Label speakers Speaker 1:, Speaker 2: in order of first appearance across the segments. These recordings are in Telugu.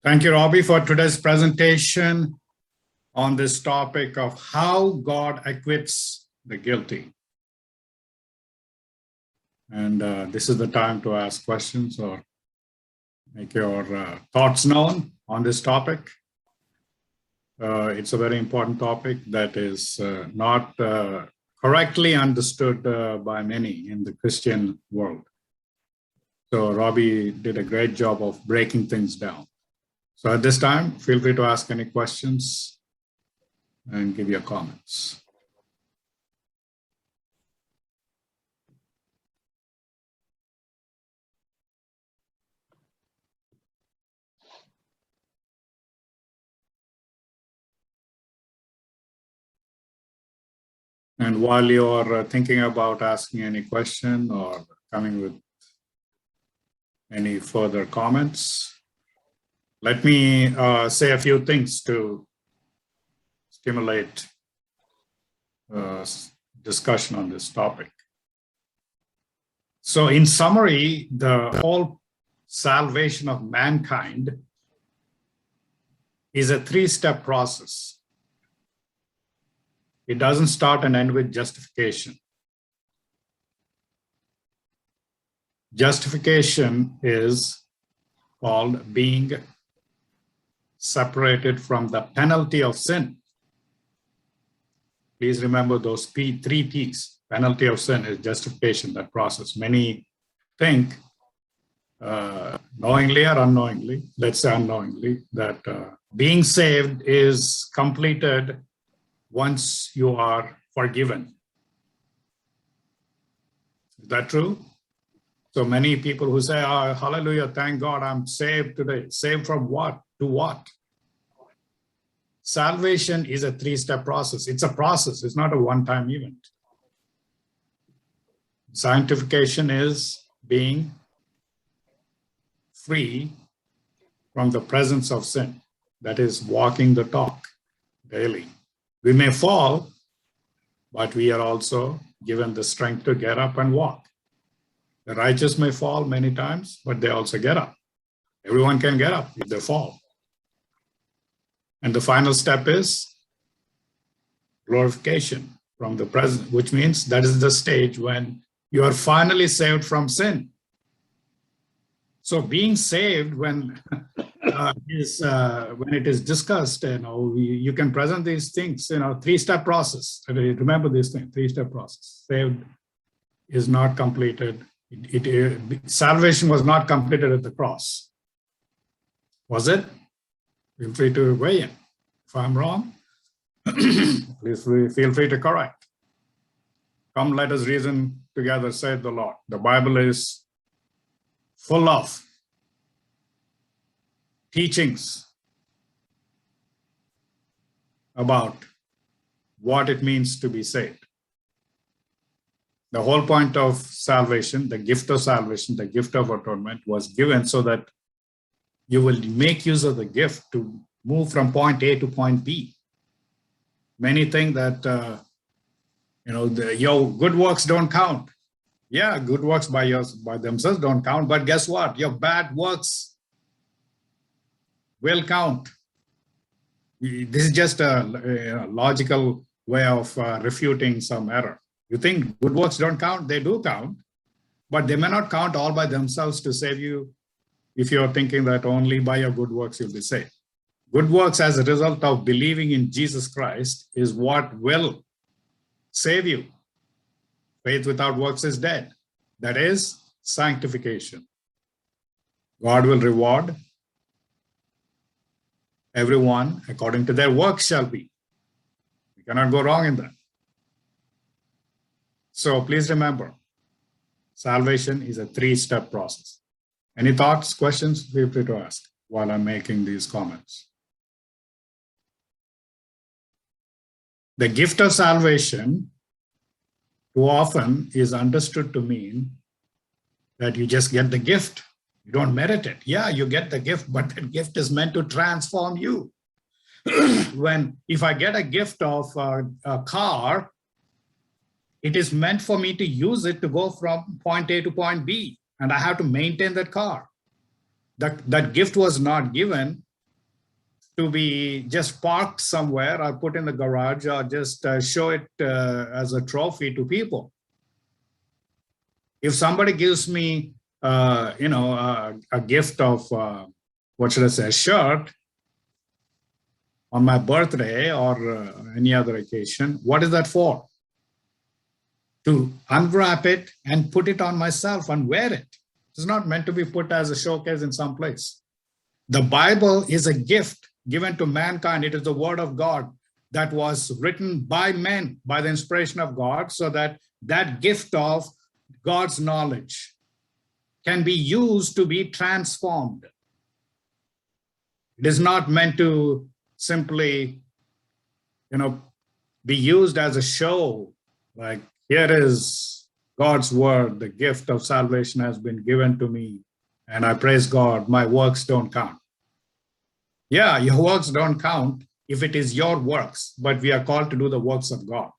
Speaker 1: Thank you, Robbie, for today's presentation on this topic of how God acquits the guilty. And this is the time to ask questions or make your thoughts known on this topic. It's a very important topic that is not correctly understood by many in the Christian world. So Robbie did a great job of breaking things down. So at this time, feel free to ask any questions and give your comments. And while you're thinking about asking any question or coming with any further comments, let me say a few things to stimulate discussion on this topic. So in summary, the whole salvation of mankind is a three-step process. It doesn't start and end with justification. Justification is called being separated from the penalty of sin. Please remember those three P's. Penalty of sin is justification, that process. Many think, knowingly or unknowingly, let's say unknowingly, that being saved is completed once you are forgiven. Is that true? So many people who say, oh, hallelujah, thank God I'm saved today. Saved from what? To what? Salvation is a three-step process. It's a process. It's not a one-time event. Sanctification is being free from the presence of sin. That is walking the talk daily. We may fall, but we are also given the strength to get up and walk. The righteous may fall many times, but they also get up. Everyone can get up if they fall. And the final step is glorification from the present, which means that is the stage when you are finally saved from sin. So being saved when when it is discussed, you can present these things, three-step process. Remember this thing, three-step process. Saved is not completed. Salvation was not completed at the cross. Was it? Feel free to weigh in. If I'm wrong, please feel free to correct. Come, let us reason together, said the Lord. The Bible is full of teachings about what it means to be saved. The whole point of salvation, the gift of salvation, the gift of atonement was given so that you will make use of the gift to move from point A to point B. Many think that, your good works don't count. Yeah, good works by themselves don't count, but guess what? Your bad works will count. This is just a logical way of refuting some error. You think good works don't count? They do count, but they may not count all by themselves to save you if you're thinking that only by your good works you'll be saved. Good works as a result of believing in Jesus Christ is what will save you. Faith without works is dead. That is sanctification. God will reward everyone according to their works shall be. We cannot go wrong in that. So please remember, salvation is a three-step process. Any thoughts, questions? Feel free to ask while I'm making these comments. The gift of salvation too often is understood to mean that you just get the gift. You don't merit it. Yeah, you get the gift, but that gift is meant to transform you. If I get a gift of a car, it is meant for me to use it to go from point A to point B. And I have to maintain that car. That gift was not given to be just parked somewhere or put in the garage or just show it as a trophy to people. If somebody gives me, a gift of, what should I say, a shirt on my birthday or any other occasion, what is that for? To unwrap it and put it on myself and wear it. It's not meant to be put as a showcase in some place. The Bible is a gift given to mankind. It is the word of God that was written by men by the inspiration of God, so that that gift of God's knowledge can be used to be transformed. It is not meant to simply, be used as a show, like, here is God's word, the gift of salvation has been given to me, and I praise God, my works don't count. Yeah, your works don't count if it is your works, but we are called to do the works of God.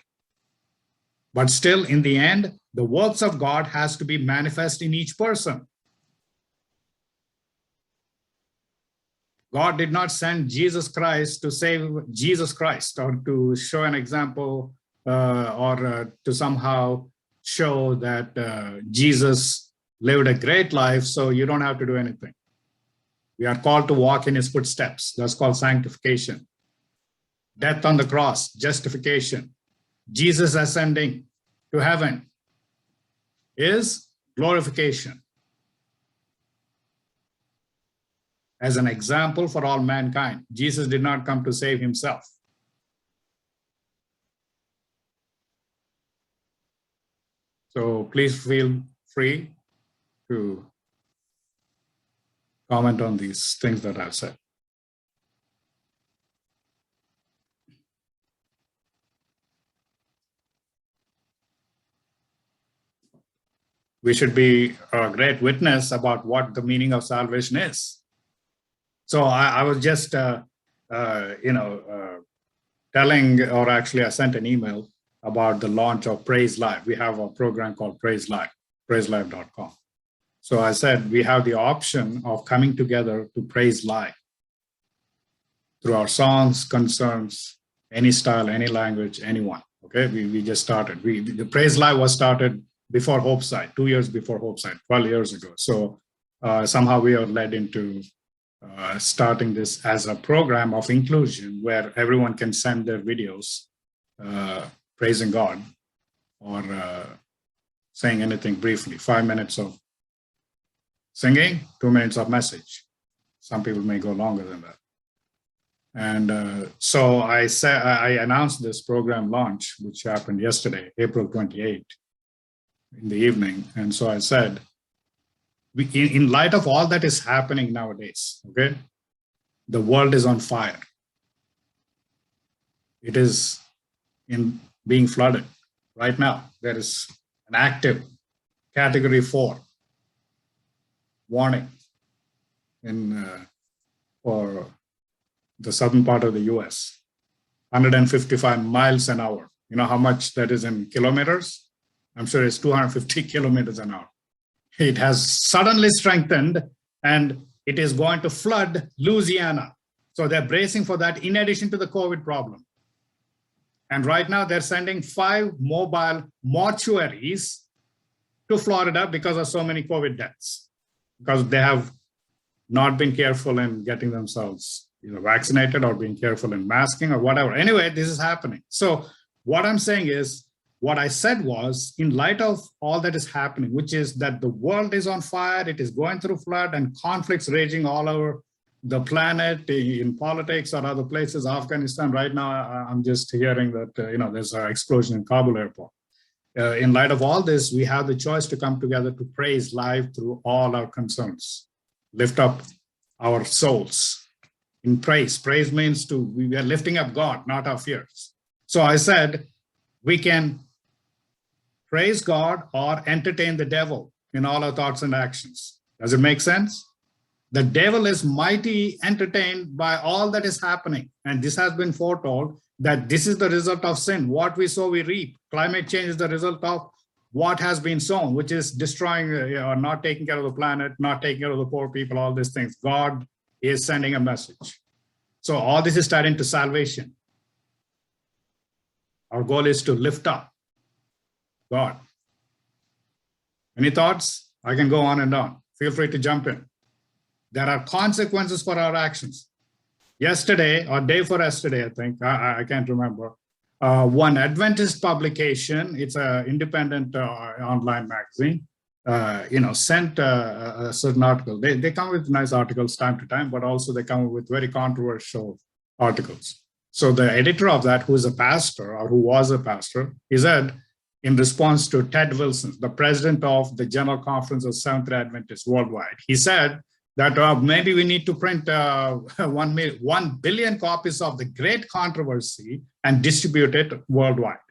Speaker 1: But still, in the end, the works of God has to be manifest in each person. God did not send Jesus Christ to save Jesus Christ or to show an example or to somehow show that Jesus lived a great life, so you don't have to do anything. We are called to walk in his footsteps. That's called sanctification. Death on the cross, justification. Jesus ascending to heaven is glorification. As an example for all mankind. Jesus did not come to save himself. So please feel free to comment on these things that I've said. We should be a great witness about what the meaning of salvation is. So I was just, telling, or actually I sent an email about the launch of Praise Live. We have a program called Praise Live, praiselive.com. So I said, we have the option of coming together to praise live through our songs, concerns, any style, any language, anyone. Okay, we just started. The Praise Live was started before Hopeside, 2 years before Hopeside, 12 years ago. So somehow we are led into starting this as a program of inclusion where everyone can send their videos praising God or saying anything briefly, 5 minutes of singing, 2 minutes of message. Some people may go longer than that. And so I announced this program launch, which happened yesterday, April 28th in the evening. And so I said, in light of all that is happening nowadays, okay, the world is on fire. It is being flooded right now. There is an active category 4 warning for the southern part of the US, 155 miles an hour. You know how much that is in kilometers? I'm sure it's 250 kilometers an hour. It has suddenly strengthened and it is going to flood Louisiana. So they're bracing for that in addition to the COVID problem. And right now they're sending 5 mobile mortuaries to Florida because of so many COVID deaths, because they have not been careful in getting themselves vaccinated or being careful in masking or whatever. Anyway, this is happening. So what I'm saying is, what I said was, in light of all that is happening, which is that the world is on fire, it is going through flood and conflicts raging all over the planet in politics or other places, Afghanistan. Right now, I'm just hearing that, there's an explosion in Kabul airport. In light of all this, we have the choice to come together to praise live through all our concerns, lift up our souls in praise. Praise means we are lifting up God, not our fears. So I said, we can praise God or entertain the devil in all our thoughts and actions. Does it make sense? The devil is mighty entertained by all that is happening. And this has been foretold that this is the result of sin. What we sow, we reap. Climate change is the result of what has been sown, which is destroying or not taking care of the planet, not taking care of the poor people, all these things. God is sending a message. So all this is tied into salvation. Our goal is to lift up God. Any thoughts? I can go on and on. Feel free to jump in. There are consequences for our actions. Yesterday, or day for yesterday, I think, I can't remember, one Adventist publication, it's an independent online magazine, sent a certain article. They come with nice articles time to time, but also they come with very controversial articles. So the editor of that, who is a pastor or who was a pastor, he said, in response to Ted Wilson, the president of the General Conference of Seventh-day Adventists Worldwide, he said that maybe we need to print 1 billion copies of The Great Controversy and distribute it worldwide.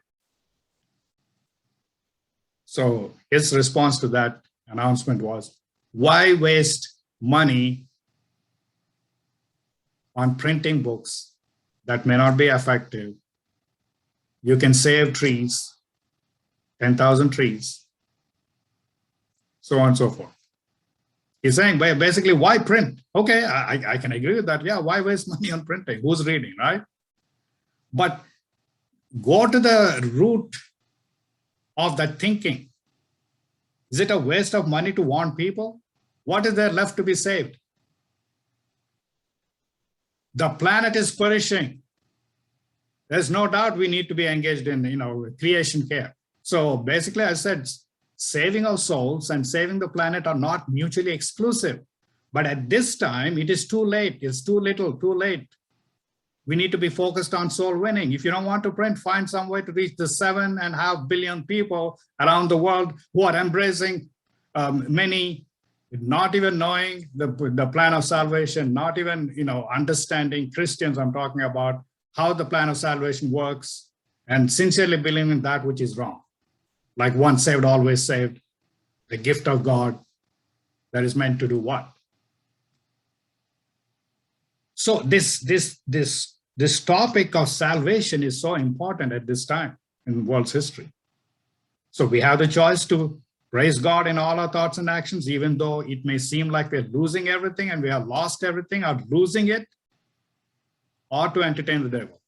Speaker 1: So his response to that announcement was, why waste money on printing books that may not be effective? You can save trees, 10,000 trees, so on and so forth. He's saying, basically, why print? Okay, I can agree with that. Yeah, why waste money on printing? Who's reading, right? But go to the root of that thinking. Is it a waste of money to warn people? What is there left to be saved? The planet is perishing. There's no doubt we need to be engaged in, creation care. So basically, I said, saving our souls and saving the planet are not mutually exclusive. But at this time, it is too late. It's too little, too late. We need to be focused on soul winning. If you don't want to print, find some way to reach the 7.5 billion people around the world who are embracing many, not even knowing the plan of salvation, not even understanding Christians. I'm talking about how the plan of salvation works and sincerely believing in that which is wrong. Like once saved, always saved, the gift of God that is meant to do what? So this topic of salvation is so important at this time in the world's history. So we have the choice to praise God in all our thoughts and actions, even though it may seem like we're losing everything and we have lost everything or losing it, or to entertain the devil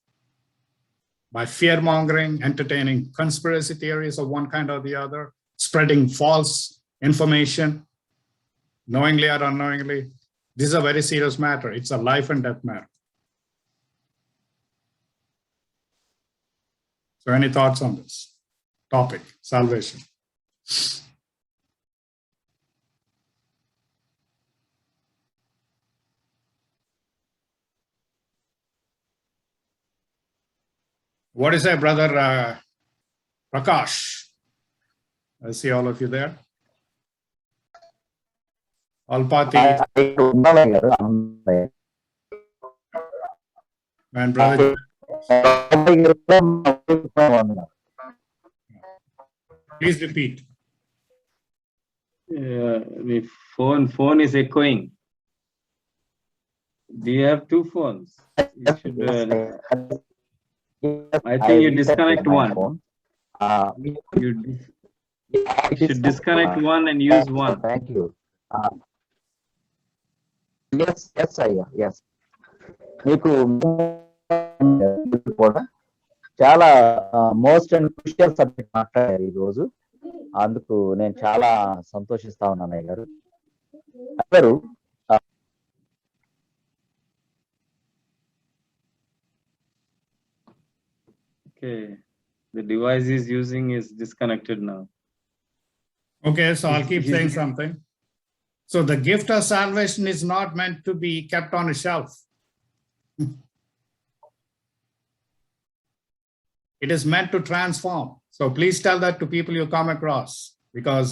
Speaker 1: by fear-mongering, entertaining conspiracy theories of one kind or the other, spreading false information, knowingly or unknowingly. This is a very serious matter. It's a life and death matter. So any thoughts on this topic, salvation? What is that, brother Prakash? I see all of you there. Alpati. And brother. Please repeat.
Speaker 2: The phone is echoing. Do you have two phones? You should, I think you disconnect one. You should disconnect one and use one.
Speaker 3: Thank you. Yes, yes. మీకు కూడా చాలా మోస్ట్ అండ్ క్రూషియల్ సబ్జెక్ట్ మాట్లాడారు ఈ రోజు. అందుకు నేను చాలా సంతోషిస్తా ఉన్నాను అయ్య గారు. అందరూ
Speaker 2: Okay, the device is using is disconnected now.
Speaker 1: Okay, so I'll keep saying something. So the gift of salvation is not meant to be kept on a shelf. It is meant to transform. So please tell that to people you come across, because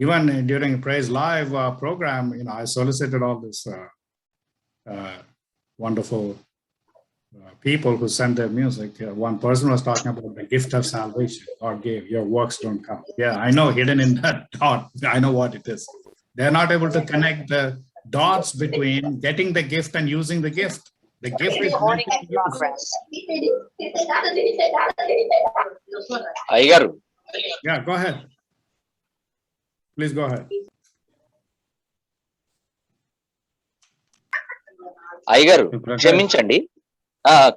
Speaker 1: even during Praise Live program, I solicited all this wonderful people who sent their music. One person was talking about the gift of salvation. God gave, your works don't count. Yeah, I know, hidden in that thought. I know what it is. They're not able to connect the dots between getting the gift and using the gift. The gift is meant to be used. Yeah, go ahead. Please go ahead.
Speaker 4: అయ్యగారు
Speaker 2: ప్రకాష్.
Speaker 4: క్షమించండి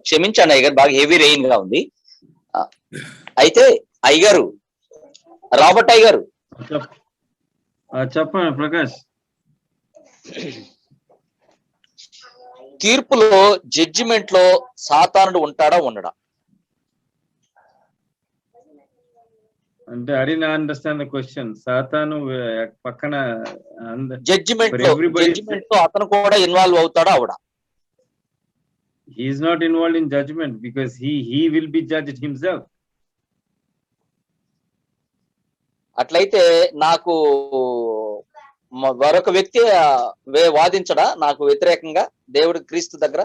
Speaker 4: క్షమించండి అయ్యగారు, బాగా హెవీ రెయిన్ గా ఉంది. అయితే అయ్యగారు, రాబర్ట్ అయ్యగారు
Speaker 2: చెప్పండి ప్రకాష్.
Speaker 4: తీర్పులో జడ్జిమెంట్ లో సాతానుడు ఉంటాడా ఉండడా?
Speaker 2: అంటే I didn't understand the question. సాతాను పక్కన
Speaker 4: జడ్జిమెంట్
Speaker 2: For
Speaker 4: లో
Speaker 2: everybody-
Speaker 4: జడ్జిమెంట్ లో అతను కూడా ఇన్వాల్వ్ అవుతాడా అవడా?
Speaker 2: he is not involved in judgment because he will be judged himself.
Speaker 4: అట్లయితే నాకు మరొక వ్యక్తి వాదించడా నాకు వ్యతిరేకంగా దేవుడు క్రీస్తు దగ్గర?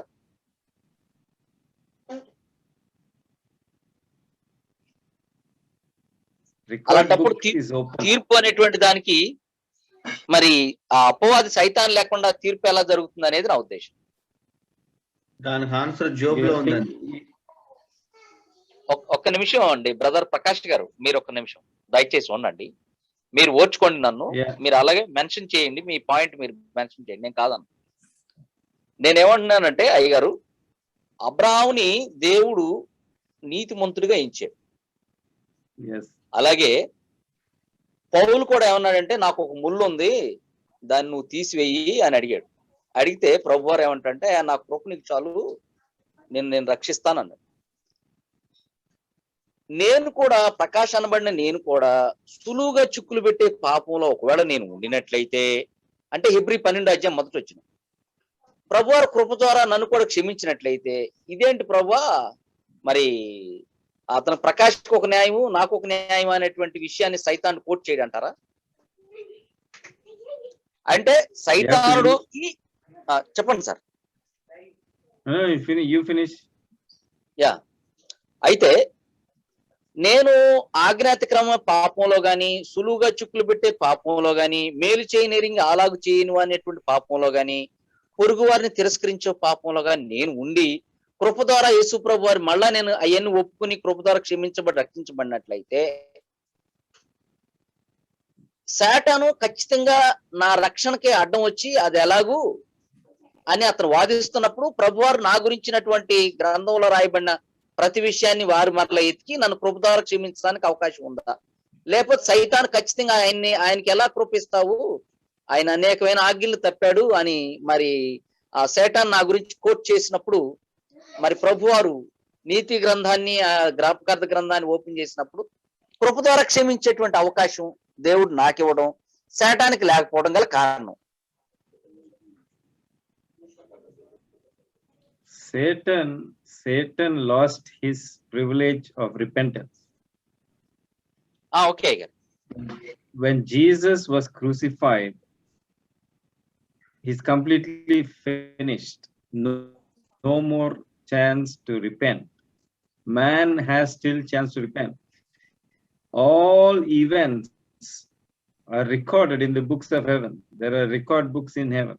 Speaker 2: Record
Speaker 4: అలాంటప్పుడు
Speaker 2: book is open.
Speaker 4: తీర్పు అనేటువంటి దానికి మరి ఆ అపవాది సైతాన్ లేకుండా తీర్పు ఎలా జరుగుతుంది అనేది నా ఉద్దేశం.
Speaker 5: దానికి ఆన్సర్ జోబ్ లో ఉందండి.
Speaker 4: ఒక్క నిమిషం అండి బ్రదర్ ప్రకాష్ గారు, మీరు ఒక్క నిమిషం దయచేసి ఉండండి. మీరు ఓర్చుకోండి నన్ను.
Speaker 2: Yeah.
Speaker 4: మీరు అలాగే మెన్షన్ చేయండి, మీ పాయింట్ మీరు మెన్షన్ చేయండి, నేను కాదను. నేనేమంటున్నానంటే అయ్యగారు, అబ్రాహాముని దేవుడు నీతిమంతుడిగా ఎంచాడు.
Speaker 2: Yes.
Speaker 4: అలాగే పౌలు కూడా ఏమన్నాడంటే నాకు ఒక ముళ్ళు ఉంది, దాన్ని నువ్వు తీసివేయి అని అడిగాడు. అడిగితే ప్రభు వారు ఏమంటే నా కృప నీకు చాలు, నేను రక్షిస్తానన్నాడు. నేను కూడా ప్రకాశ్ అనబడిన నేను కూడా సులువుగా చిక్కులు పెట్టే పాపంలో ఒకవేళ నేను ఉండినట్లయితే, అంటే హెబ్రీ 12 అధ్యాయం మొదటి వచ్చిన ప్రభువారు కృప ద్వారా నన్ను కూడా క్షమించినట్లయితే, ఇదేంటి ప్రభువా మరి అతను ప్రకాష్కి ఒక న్యాయము నాకు ఒక న్యాయం అనేటువంటి విషయాన్ని సైతాన్ని కోట్ చేయడంటారా? అంటే సైతానుడు చెప్పండి సార్.
Speaker 2: You finish.
Speaker 4: యా, అయితే నేను ఆజ్ఞాతిక్రమ పాపంలో గాని, సులువుగా చిక్కులు పెట్టే పాపంలో గాని, మేలు చేయనిరింగి అలాగు చేయను అనేటువంటి పాపంలో గాని, పొరుగు వారిని తిరస్కరించే పాపంలో గాని నేను ఉండి కృప ద్వారా యేసు ప్రభు వారి మళ్ళా నేను అవన్నీ ఒప్పుకుని కృప ద్వారా క్షమించబడి రక్షించబడినట్లయితే, సాతాను ఖచ్చితంగా నా రక్షణకే అడ్డం వచ్చి అది ఎలాగూ అని అతను వాదిస్తున్నప్పుడు ప్రభువారు నా గురించినటువంటి గ్రంథంలో రాయబడిన ప్రతి విషయాన్ని వారు మరలా ఎత్తికి నన్ను కృప ద్వారా క్షమించడానికి అవకాశం ఉందా? లేకపోతే సైతాను ఖచ్చితంగా ఆయనకి ఎలా కృపిస్తావు, ఆయన అనేకమైన ఆజ్ఞలు తప్పాడు అని మరి ఆ సైతాన్ నా గురించి కోట్ చేసినప్పుడు, మరి ప్రభువారు నీతి గ్రంథాన్ని జ్ఞాపకార్థ గ్రంథాన్ని ఓపెన్ చేసినప్పుడు కృప ద్వారా క్షమించేటువంటి అవకాశం దేవుడు నాకివ్వడం సైతానికి లేకపోవడం గల కారణం.
Speaker 2: Satan lost his privilege of repentance.
Speaker 4: Okay.
Speaker 2: When Jesus was crucified, he's completely finished. No more chance to repent. Man has still chance to repent. All events are recorded in the books of heaven. There are record books in heaven.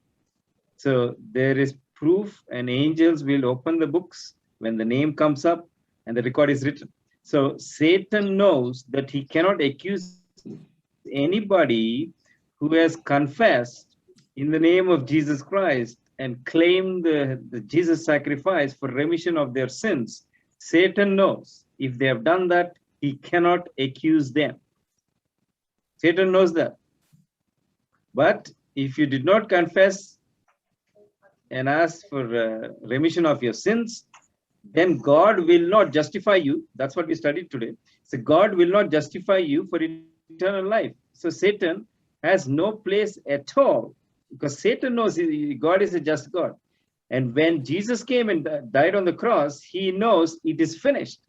Speaker 2: So there is proof, and angels will open the books when the name comes up and the record is written. So Satan knows that he cannot accuse anybody who has confessed in the name of Jesus Christ and claimed the Jesus sacrifice for remission of their sins. Satan knows if they have done that, he cannot accuse them. Satan knows that. But if you did not confess and ask for remission of your sins, then God will not justify you. That's what we studied today. So God will not justify you for eternal life. So Satan has no place at all, because Satan knows God is a just God. And when Jesus came and died on the cross, he knows it is finished.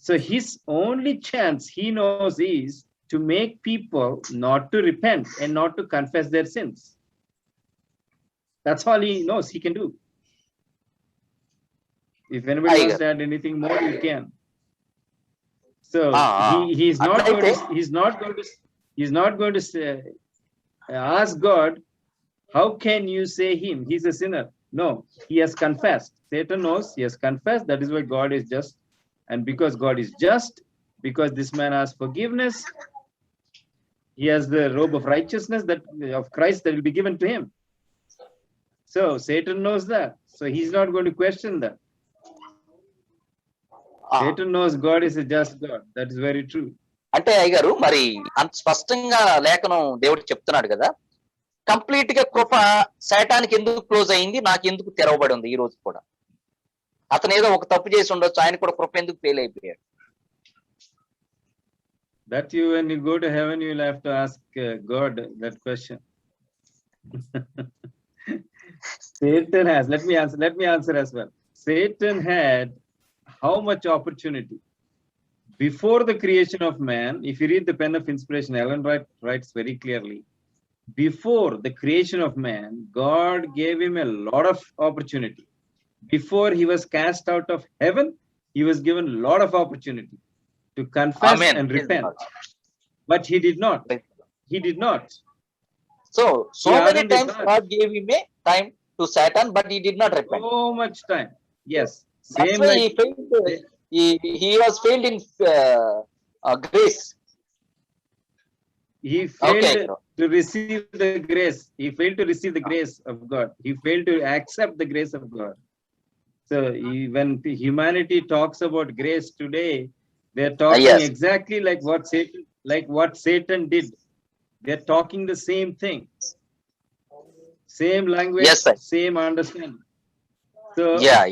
Speaker 2: So his only chance he knows is to make people not to repent and not to confess their sins. That's all he knows he can do. If anybody wants to add anything more, you can. So he's not going to say, ask God, how can you say him? He's a sinner. No, he has confessed. Satan knows he has confessed. That is why God is just. And because God is just, because this man has forgiveness, he has the robe of righteousness of Christ that will be given to him. So Satan knows that. So he's not going to question that.
Speaker 4: ఆ,
Speaker 2: Satan knows God is a just God. That is very true.
Speaker 4: అంటే అయ్యగారు మరి అంత స్పష్టంగా లేఖనం దేవుడు చెప్తున్నాడు కదా, కంప్లీట్ గా కృప శాటానికి ఎందుకు క్లోజ్ అయింది, నాకు ఎందుకు తెరవబడి ఉంది ఈ రోజు కూడా? అతను ఏదో ఒక తప్పు చేసి ఉండొచ్చు, ఆయన కూడా కృప ఎందుకు ఫెయిల్ అయిపోయాడు?
Speaker 2: That you, when you go to heaven, you will have to ask God that question. Satan has, let me answer as well. Satan had how much opportunity? Before the creation of man, if you read the pen of inspiration, Ellen White writes very clearly, before the creation of man, God gave him a lot of opportunity. Before he was cast out of heaven, he was given a lot of opportunity to confess
Speaker 4: Amen.
Speaker 2: and repent. But he did not. He did not.
Speaker 4: So
Speaker 2: Yeah,
Speaker 4: many
Speaker 2: Adam did
Speaker 4: times
Speaker 2: not.
Speaker 4: God gave him a time to Satan, but he did not repent.
Speaker 2: So much time. Yes.
Speaker 4: That's
Speaker 2: Same
Speaker 4: why
Speaker 2: like
Speaker 4: he failed. He was failed in grace.
Speaker 2: he failed
Speaker 4: Okay.
Speaker 2: to receive the grace. He failed to receive the grace of God. He failed to accept the grace of God. So when humanity talks about grace today, they're talking
Speaker 4: Yes.
Speaker 2: exactly like what Satan did. They're talking the same thing. Same language,
Speaker 4: Yes, sir.
Speaker 2: same understanding. So
Speaker 4: Yeah.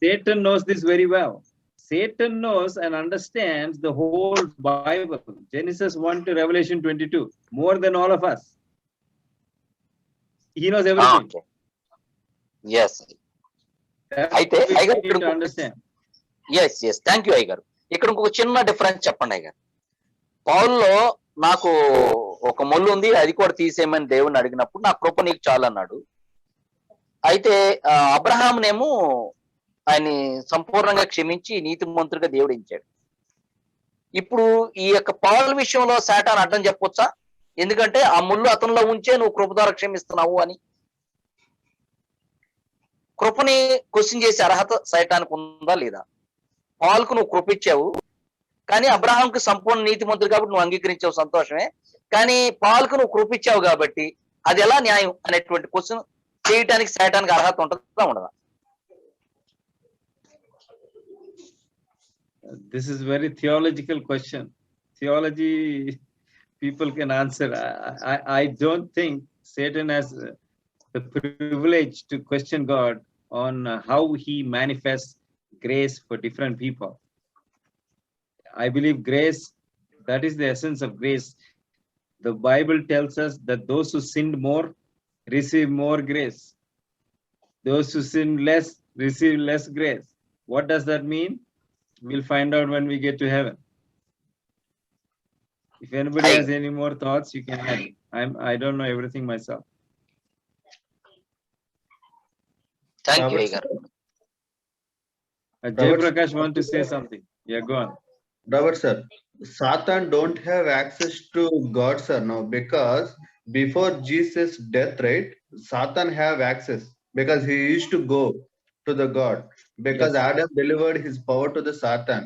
Speaker 2: Satan knows this very well. Satan knows and understands the whole Bible, Genesis 1 to Revelation 22, more than all of us. He knows everything.
Speaker 4: Okay. Yes.
Speaker 2: That's
Speaker 4: అయితే
Speaker 2: what we
Speaker 4: అయ్యగారు
Speaker 2: need
Speaker 4: ఇక్కడ
Speaker 2: to understand.
Speaker 4: Yes thank you అయ్యగారు. ఇక్కడ ఇంకొక చిన్న డిఫరెన్స్ చెప్పండి అయ్యగారు. పౌల్లో నాకు ఒక ముళ్ళు ఉంది, అది కూడా తీసేయమని దేవుని అడిగినప్పుడు నా కృప నీకు చాలు అన్నాడు. అయితే అబ్రహామునేమో ఆయన్ని సంపూర్ణంగా క్షమించి నీతిమంతుడిగా దేవుడు ఎంచాడు. ఇప్పుడు ఈ యొక్క పౌల్ విషయంలో శాటాన్ అడ్డం చెప్పొచ్చా? ఎందుకంటే ఆ ముళ్ళు అతనిలో ఉంచే నువ్వు కృప ద్వారా క్షమిస్తున్నావు అని. కృపని క్వశ్చన్ చేసే అర్హత సైతానికి ఉందా లేదా? పౌల్కు నువ్వు కృప ఇచ్చావు, కానీ అబ్రహాంకు సంపూర్ణ నీతిమంతుడు కాబట్టి నువ్వు అంగీకరించావు, సంతోషమే. కానీ పౌల్కు నువ్వు కృప ఇచ్చావు కాబట్టి అది ఎలా న్యాయం అనేటువంటి క్వశ్చన్ చేయటానికి సైతానికి అర్హత ఉంటుందా ఉండదా?
Speaker 2: This is very theological question. Theology people can answer. I don't think Satan has the privilege to question God on how he manifests grace for different people. I believe grace, that is the essence of grace. The Bible tells us that those who sinned more receive more grace. Those who sin less receive less grace. What does that mean? We'll find out when we get to heaven. If anybody has any more thoughts, you can add. I don't know everything myself.
Speaker 4: Thank you అయ్యగారు.
Speaker 2: Jay Prakash want to say something. Yeah, go on.
Speaker 5: Robert sir, Satan don't have access to God sir now, because before Jesus' death, right, Satan have access because he used to go to the God, because
Speaker 2: Yes.
Speaker 5: Adam delivered his power to the Satan.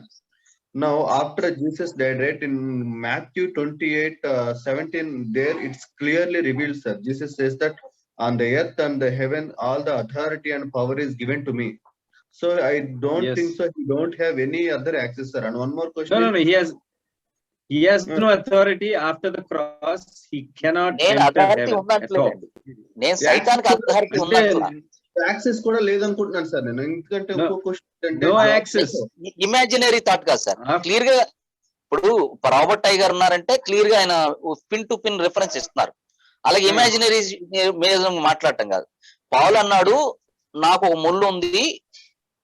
Speaker 5: Now after Jesus died, right, in Matthew 28:17, there it's clearly revealed, sir. Jesus says that on the earth and the heaven all the authority and power is given to me. So I don't
Speaker 2: Yes.
Speaker 5: think so he don't have any other access, sir. And one more question.
Speaker 2: No. He has no authority after the cross. He cannot
Speaker 4: నేను
Speaker 2: enter
Speaker 4: authority
Speaker 2: heaven at all.
Speaker 4: ఉందంటలేదండి, నేను సైతానికి అథారిటీ ఉందంటున్నా.
Speaker 5: యాక్సెస్ కూడా లేదనుకుంటున్నాను సార్ నేను, ఎందుకంటే
Speaker 2: No.
Speaker 5: ఇంకో question
Speaker 2: No access.
Speaker 4: Imaginary thought కాదు సార్, క్లియర్ గా ఇప్పుడు రాబర్ట్ టైగర్ ఉన్నారంటే క్లియర్ గా ఆయన పిన్ టు పిన్ రిఫరెన్స్ ఇస్తున్నారు. అలాగే ఇమాజినరీ మీద మాట్లాడటం కాదు. పౌలు అన్నాడు నాకు ఒక ముళ్ళు ఉంది,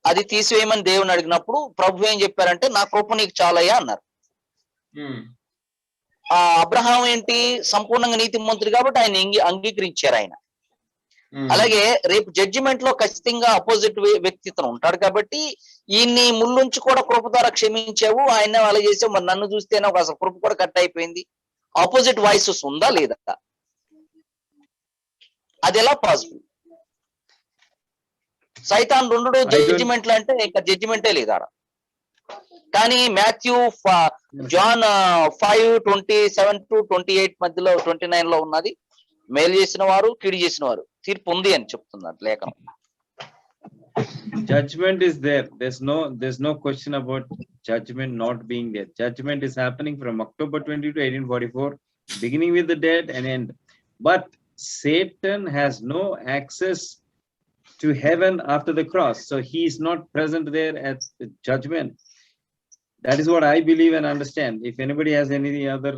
Speaker 4: అది తీసివేయమని దేవుని అడిగినప్పుడు ప్రభు ఏం చెప్పారంటే నా కృప నీకు చాలయ్యా అన్నారు. ఆ అబ్రహాం ఏంటి, సంపూర్ణంగా నీతిమంతుడు కాబట్టి ఆయన అంగీకరించారు ఆయన. అలాగే రేపు జడ్జిమెంట్ లో ఖచ్చితంగా అపోజిట్ వ్యక్తి ఇతను ఉంటాడు కాబట్టి ఈయన్ని ముళ్ళుంచి కూడా కృప ద్వారా క్షమించావు, ఆయన అలా చేసావు, మరి నన్ను చూస్తేనే ఒక అసలు కృప కూడా కట్ అయిపోయింది. ఆపోజిట్ వాయిసెస్ ఉందా లేదా? అది ఎలా పాసిబుల్? సైతాన్ రెండు జడ్జిమెంట్లు అంటే ఇంకా జడ్జిమెంటే లేదా? కానీ మాథ్యూ జాన్ 5:27 to 28 మధ్యలో 29 లో ఉన్నది, మేలు చేసిన వారు కీడు చేసిన వారు తీర్పు ఉంది అని చెప్తున్నారు లేఖనం.
Speaker 2: Judgment is there. There's no question about judgment not being there. Judgment is happening from October 20 to 1844, beginning with the dead and end. But Satan has no access to heaven after the cross, so he is not present there at the judgment. That is what I believe and understand. If anybody has any other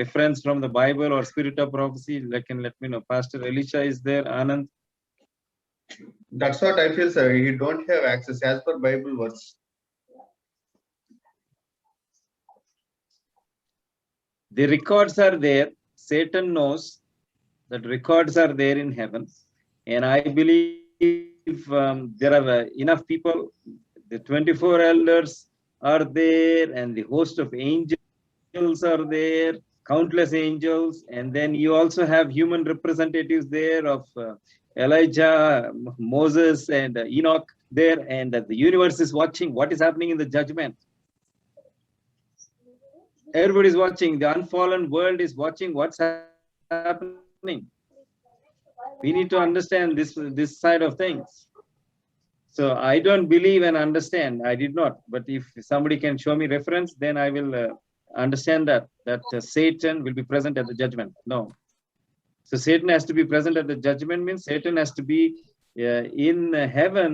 Speaker 2: reference from the Bible or spirit of prophecy, let me know. Pastor Elisha is there. Anand.
Speaker 5: That's what I feel, sir. He don't have access as per Bible words.
Speaker 2: The records are there. Satan knows that records are there in heaven. And I believe there are enough people. The 24 elders are there, and the host of angels are there, countless angels. And then you also have human representatives there of Elijah, Moses, and Enoch there. And the universe is watching what is happening in the judgment. Everybody is watching. The unfallen world is watching what's happening. We need to understand this side of things. So I don't believe and understand. I did not. But if somebody can show me reference, then I will understand that Satan will be present at the judgment. No. So Satan has to be present at the judgment means Satan has to be in heaven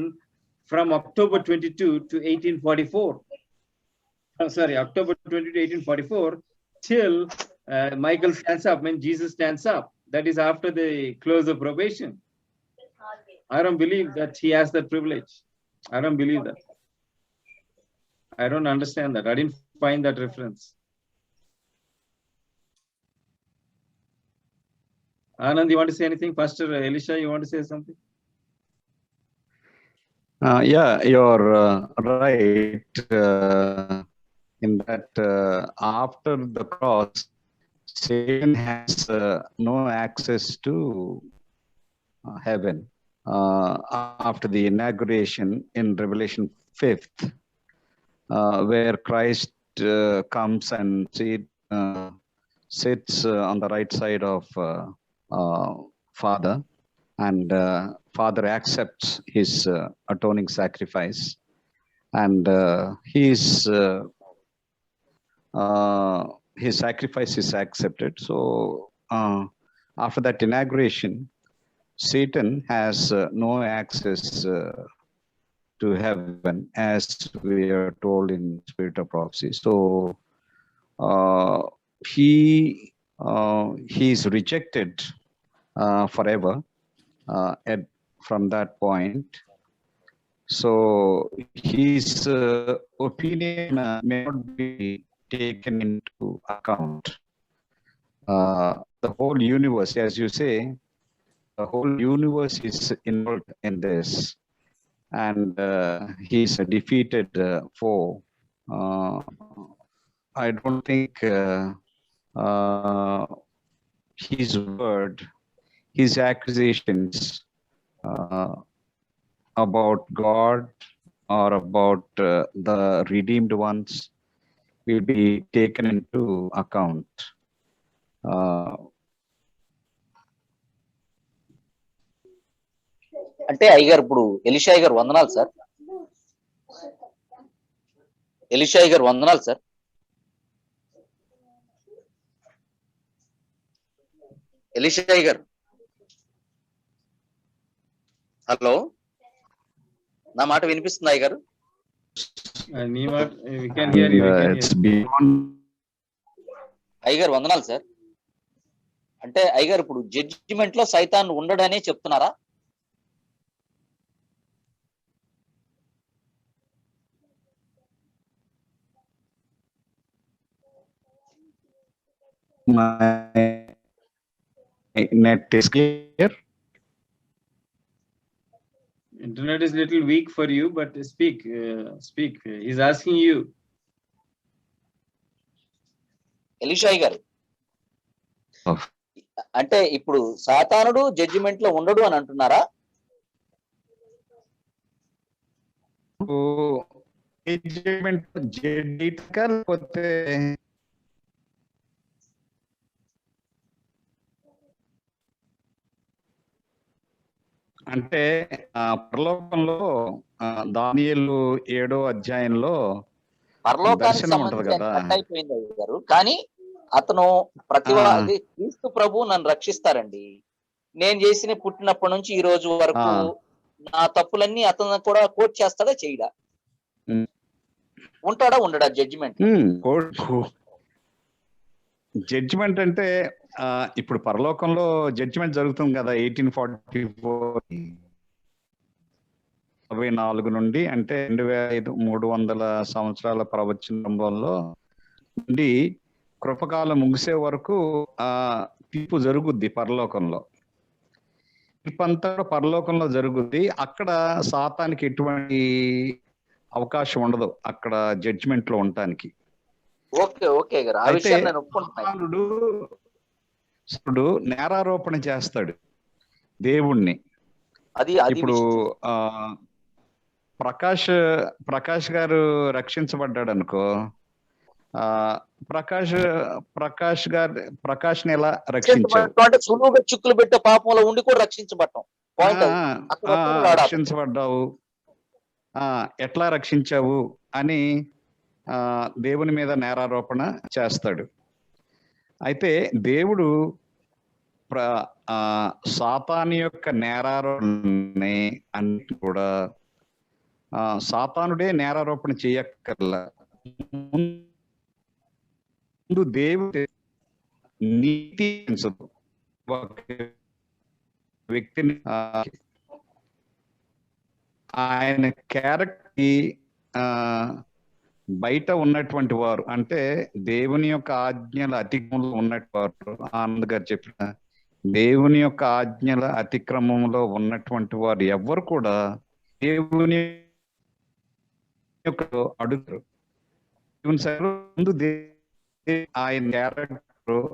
Speaker 2: from October 22 to 1844. October 20 to 1844 till Michael stands up, when Jesus stands up. That is after the close of probation. I don't believe that he has that privilege. I don't believe that. I don't understand that. I didn't find that reference. Anand, you want to say anything? Pastor Elisha, you want to say something?
Speaker 6: Yeah, you're right in that after the cross, Satan has no access to heaven. After the inauguration in Revelation 5th, where Christ comes and sits on the right side of Father, and Father accepts his atoning sacrifice, and his sacrifice is accepted. So after that inauguration, Satan has no access to heaven, as we are told in Spirit of Prophecy. So he is rejected forever from that point. So his opinion may not be taken into account. The whole universe, as you say, the whole universe is involved in this, and he's a defeated foe. I don't think his word, his accusations about God or about the redeemed ones will be taken into account.
Speaker 4: అంటే అయ్యగారు ఇప్పుడు ఎలిషాయి గారు వందనాలు సార్. ఎలిషాయి గారు వందనాలు సార్. ఎలిషాయి గారు, హలో, నా మాట వినిపిస్తుందా అయ్యగారు? అయ్యగారు వందనాలు సార్. అంటే అయ్యగారు ఇప్పుడు జడ్జిమెంట్ లో సైతాన్ ఉండడనే చెప్తున్నారా?
Speaker 6: My net is clear.
Speaker 2: Internet is little weak for you, but speak. He's asking you.
Speaker 4: ఎలిషాయి గారు, అంటే ఇప్పుడు సాతానుడు జడ్జిమెంట్ లో ఉండడు అని అంటున్నారా?
Speaker 6: అంటే పరలోకంలో దానియేలు 7వ అధ్యాయంలో
Speaker 4: పరలోకానికి
Speaker 6: దర్శనం ఉంటది
Speaker 4: సంబంధించి ఆయన
Speaker 6: కదా.
Speaker 4: కట్ అయిపోయింది అయ్య గారు. కానీ అతను అది క్రీస్తు ప్రభు నన్ను రక్షిస్తారండి. నేను చేసిన పుట్టినప్పటి నుంచి ఈ రోజు వరకు నా తప్పులన్నీ అతను కూడా కోట్ చేస్తాడా చేయడా? ఉంటాడా ఉండడా జడ్జిమెంట్?
Speaker 6: జడ్జిమెంట్ అంటే ఇప్పుడు పరలోకంలో జడ్జిమెంట్ జరుగుతుంది కదా 1844 నుండి, అంటే 2300 సంవత్సరాల ప్రవచనంలో నుండి కృపకాలం ముగిసే వరకు తీర్పు జరుగుద్ది పరలోకంలో. తీర్పు అంతా పరలోకంలో జరుగుద్ది. అక్కడ సాతానికి ఎటువంటి అవకాశం ఉండదు అక్కడ జడ్జిమెంట్ లో ఉండటానికి.
Speaker 4: ఓకే గారు, ఆ విషయం నేను ఒప్పుకుంటున్నాను.
Speaker 6: సాతానుడు నేరారోపణ చేస్తాడు దేవుణ్ణి.
Speaker 4: అది
Speaker 6: ఇప్పుడు ప్రకాష్ గారు రక్షించబడ్డాడు అనుకో, ప్రకాష్ ని ఎలా రక్షించావు?
Speaker 4: అంటే సులువుగా చిక్కులు పెట్టే పాపంలో ఉండి కూడా రక్షించబడటం.
Speaker 6: రక్షించబడ్డావు, ఎట్లా రక్షించావు అని దేవుని మీద నేరారోపణ చేస్తాడు. అయితే దేవుడు సాతాను యొక్క నేరారోపణ అన్నిటి కూడా సాతానుడే నేరారోపణ చేయక్కర్లా. ముందు దేవుడు నీతి వ్యక్తిని ఆయన క్యారెక్టర్ బయట ఉన్నటువంటి వారు, అంటే దేవుని యొక్క ఆజ్ఞల అతిక్రమంలో ఉన్నటువంటి వారు, ఆనంద్ గారు చెప్పిన దేవుని యొక్క ఆజ్ఞల అతిక్రమంలో ఉన్నటువంటి వారు ఎవరు కూడా దేవుని యొక్క అడుగురు. ముందు ఆయన క్యారెక్టర్,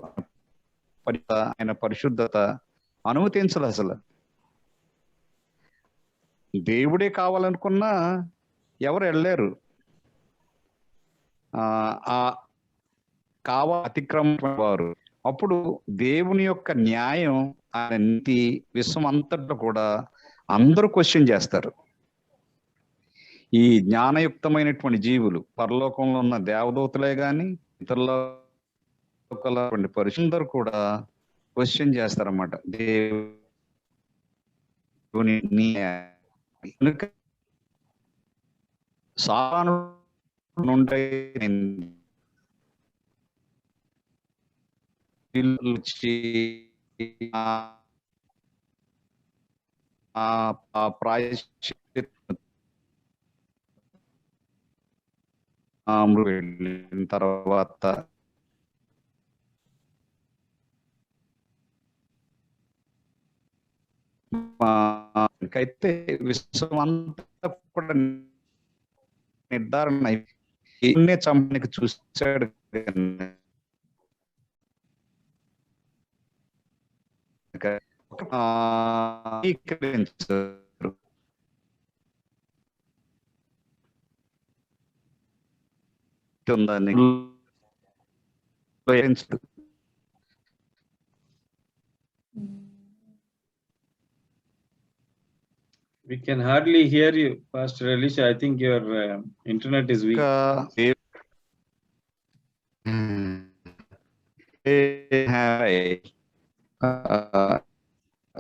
Speaker 6: ఆయన పరిశుద్ధత అనుమతించదు. అసలు దేవుడే కావాలనుకున్నా ఎవరు వెళ్ళారు. అతిక్రమం వారు అప్పుడు దేవుని యొక్క న్యాయం, ఆయన నీతి విశ్వం అంతట్లో కూడా అందరూ క్వశ్చన్ చేస్తారు. ఈ జ్ఞానయుక్తమైనటువంటి జీవులు, పరలోకంలో ఉన్న దేవదూతలే గాని ఇతరుల పరిశుద్ధులు కూడా క్వశ్చన్ చేస్తారన్నమాట దేవుని న్యాయం. సాతాను నుండి వెళ్ళిన తర్వాత అయితే విశ్వం అంతా కూడా నిర్ధారణ చంపనికి చూశాడు.
Speaker 2: We can hardly hear you, Pastor Elisha. I think your internet is weak.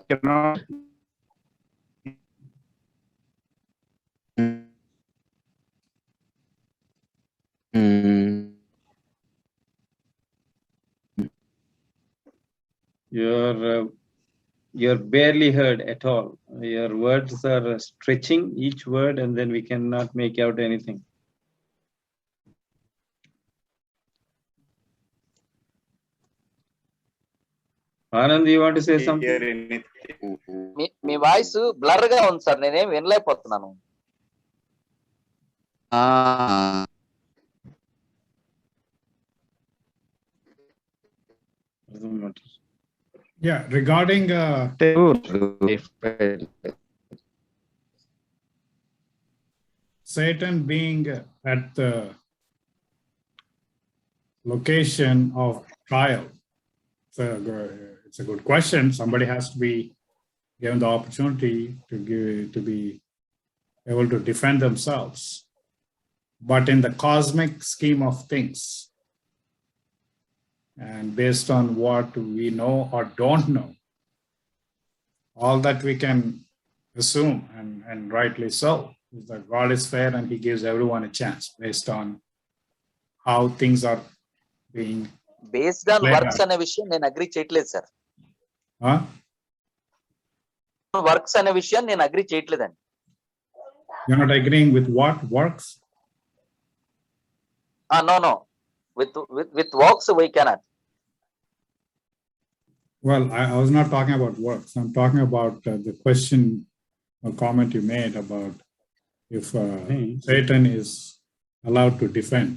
Speaker 6: Cannot
Speaker 2: You're barely heard at all. Your words are stretching each word, and then we cannot make out anything. Anand, you want to say something?
Speaker 4: Me voice blur గా ఉంది సార్, నేనేం వినలేకపోతున్నాను.
Speaker 1: Yeah, regarding Satan being at the location of trial, it's a good question. Somebody has to be given the opportunity to be able to defend themselves. But in the cosmic scheme of things, and based on what we know or don't know, all that we can assume, and rightly so, is that God is fair and he gives everyone a chance based on how things are being.
Speaker 4: Based on
Speaker 1: Clear.
Speaker 4: Works అనే విషయం నేను అగ్రి చేయట్లేదు సార్.
Speaker 1: Huh?
Speaker 4: వర్క్స్ అనే విషయం నేను అగ్రి చేయట్లేదండి.
Speaker 1: You're not agreeing with what works?
Speaker 4: No. With works we cannot.
Speaker 1: Well, I was not talking about works. I'm talking about the question or comment you made about if Satan is allowed to defend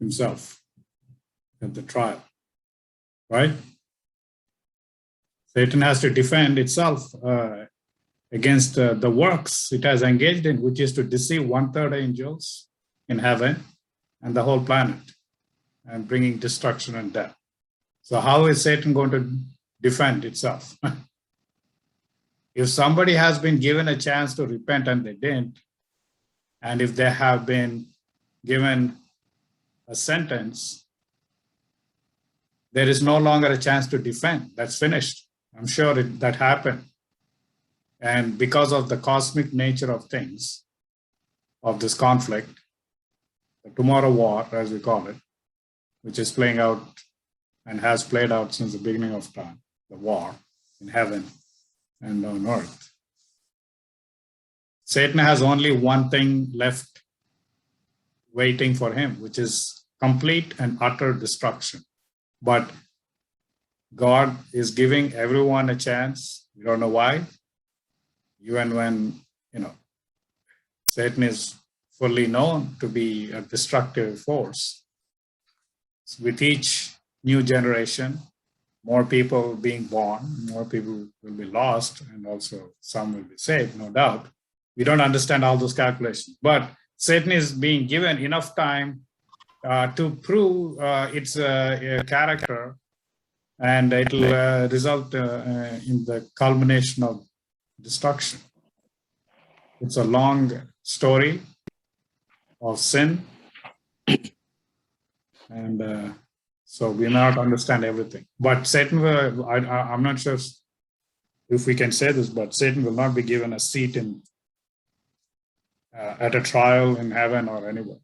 Speaker 1: himself at the trial, right? Satan has to defend itself against the works it has engaged in, which is to deceive 1/3 angels in heaven and the whole planet and bringing destruction and death. So how is Satan going to defend itself? If somebody has been given a chance to repent and they didn't, and if they have been given a sentence, there is no longer a chance to defend. That's finished. I'm sure that happened. And because of the cosmic nature of things, of this conflict, the tomorrow war, as we call it, which is playing out and has played out since the beginning of time, the war in heaven and on earth. Satan has only one thing left waiting for him, which is complete and utter destruction. But God is giving everyone a chance. We don't know why. Even when, Satan is fully known to be a destructive force. So with each new generation, more people being born, more people will be lost, and also some will be saved, no doubt. We don't understand all those calculations, but Satan is being given enough time to prove its character, and it will result in the culmination of destruction. It's a long story of sin, and so we may not understand everything. But Satan will, I'm not sure if we can say this, but Satan will not be given a seat in at a trial in heaven or anywhere.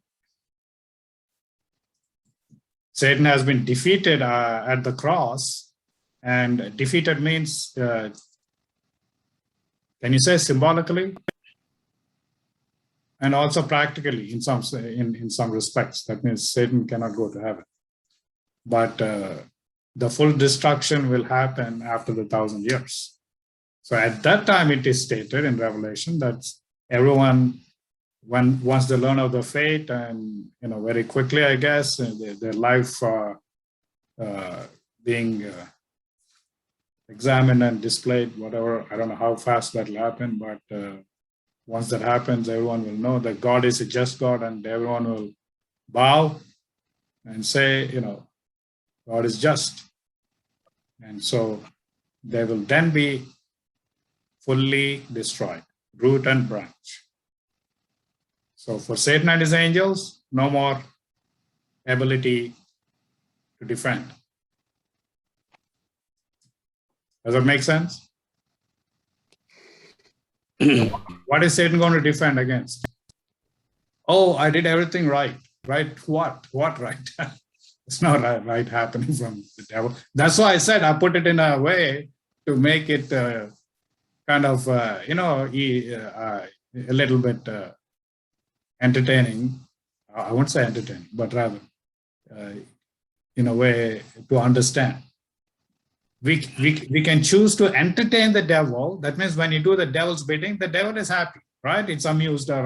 Speaker 1: Satan has been defeated at the cross, and defeated means, can you say symbolically? And also practically in some respects. That means Satan cannot go to heaven. But the full destruction will happen after the 1,000 years. So at that time, it is stated in Revelation that everyone, once they learn of the fate, and very quickly, I guess, their life being examined and displayed, whatever. I don't know how fast that will happen, but once that happens, everyone will know that God is a just God, and everyone will bow and say, God is just. And so they will then be fully destroyed, root and branch. So for Satan and his angels, no more ability to defend. Does that make sense? What is Satan going to defend against? Oh, I did everything right. Right? What? What right? It's not right happening from the devil. That's why I said I put it in a way to make it kind of, a little bit entertaining. I won't say entertaining, but rather in a way to understand. We can choose to entertain the devil. That means when you do the devil's bidding, the devil is happy, right? It's amused, or